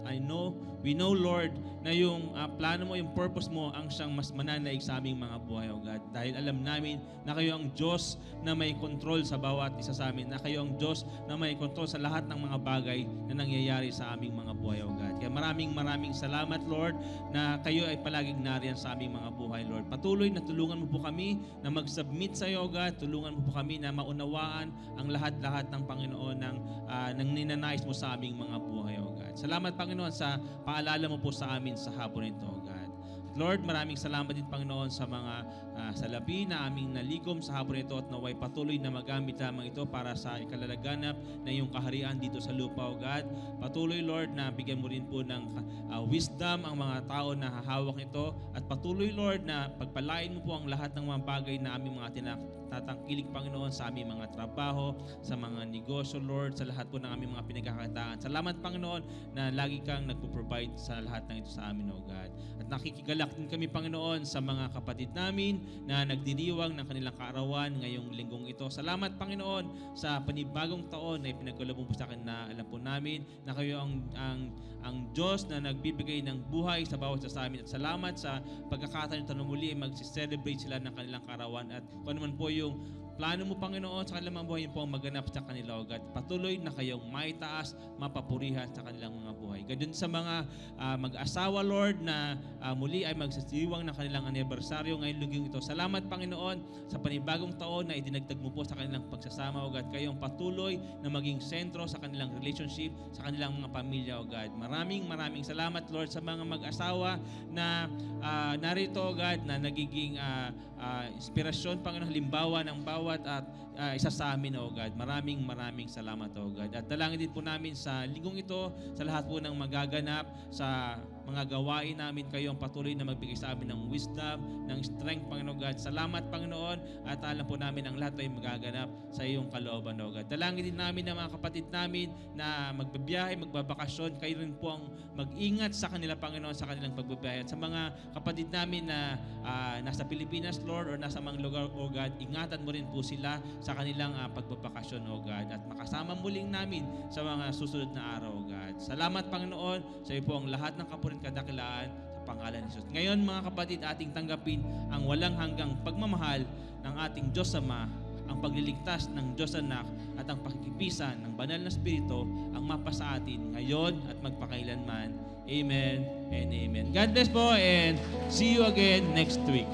we know, Lord, na yung plano mo, yung purpose mo, ang siyang mas mananaig sa aming mga buhay, O God. Dahil alam namin na kayo ang Diyos na may control sa bawat isa sa amin. Na kayo ang Diyos na may control sa lahat ng mga bagay na nangyayari sa aming mga buhay, O God. Kaya maraming salamat, Lord, na kayo ay palaging nariyan sa aming mga buhay, Lord. Patuloy na tulungan mo po kami na mag-submit sa iyo, O God. Tulungan mo po kami na maunawaan ang lahat-lahat ng Panginoon ng ninanais mo sa aming mga buhay, O God. Salamat, Panginoon, sa paalala mo po sa amin sa hapon ito, O God. Lord, maraming salamat din, Panginoon, sa mga salapi na aming nalikom sa hapon ito at naway patuloy na magamit lamang ito para sa ikalalaganap na iyong kaharian dito sa lupa, O God. Patuloy, Lord, na bigyan mo rin po ng wisdom ang mga tao na hahawak nito at patuloy, Lord, na pagpalain mo po ang lahat ng mga bagay na aming mga tatangkilik, Panginoon, sa aming mga trabaho, sa mga negosyo, Lord, sa lahat po ng aming mga pinagkakakitaan. Salamat, Panginoon, na lagi kang nagpo-provide sa lahat ng ito sa amin, O God. At nakikigala nag-aalak din kami, Panginoon, sa mga kapatid namin na nagdiriwang ng kanilang kaarawan ngayong linggong ito. Salamat, Panginoon, sa panibagong taon na ipinagkaloob mo sa akin na alam po namin na kayo ang Diyos na nagbibigay ng buhay sa bawat isa sa amin. At salamat sa pagkakataon na muli ay mag-celebrate sila ng kanilang kaarawan. At kung ano man po yung plano mo, Panginoon, sa kanilang mga buhay, yun po ang maganap sa kanila, O God. Patuloy na kayong maitaas, mapapurihan sa kanilang mga buhay. Ganun sa mga mag-asawa, Lord, na muli ay magsasiwang ng kanilang anibersaryo ngayong luging ito. Salamat, Panginoon, sa panibagong taon na idinagdag mo po sa kanilang pagsasama, O God. Kayong patuloy na maging sentro sa kanilang relationship, sa kanilang mga pamilya, O God. Maraming salamat, Lord, sa mga mag-asawa na narito, O God, na nagiging inspirasyon, Panginoon, halimbawa ng bawat at isa sa amin, O God. Maraming salamat, O God. At dalangin din po namin sa linggong ito, sa lahat po ng magaganap, sa mga gawain namin, kayo ang patuloy na magbigay sa amin ng wisdom, ng strength, Panginoon God. Salamat, Panginoon, at alam po namin ang lahat ay magaganap sa iyong kalooban, O God. Dalangin din namin ng mga kapatid namin na magbabiyahe, magbabakasyon, kayo rin po ang mag-ingat sa kanila, Panginoon, sa kanilang pagbabiyahe. At sa mga kapatid namin na nasa Pilipinas, Lord, or nasa mga lugar, O God, ingatan mo rin po sila sa kanilang pagbabakasyon, O God, at makasama muling namin sa mga susunod na araw, O God. Salamat, Panginoon, sa iyo po ang lahat ng kapurin kadakilaan sa pangalan ni Jesus. Ngayon, mga kapatid, ating tanggapin ang walang hanggang pagmamahal ng ating Diyos Ama, ang pagliligtas ng Diyos Anak, at ang pakikipisan ng Banal na Espiritu ang mapa sa atin ngayon at magpakailanman. Amen and amen. God bless po, and see you again next week.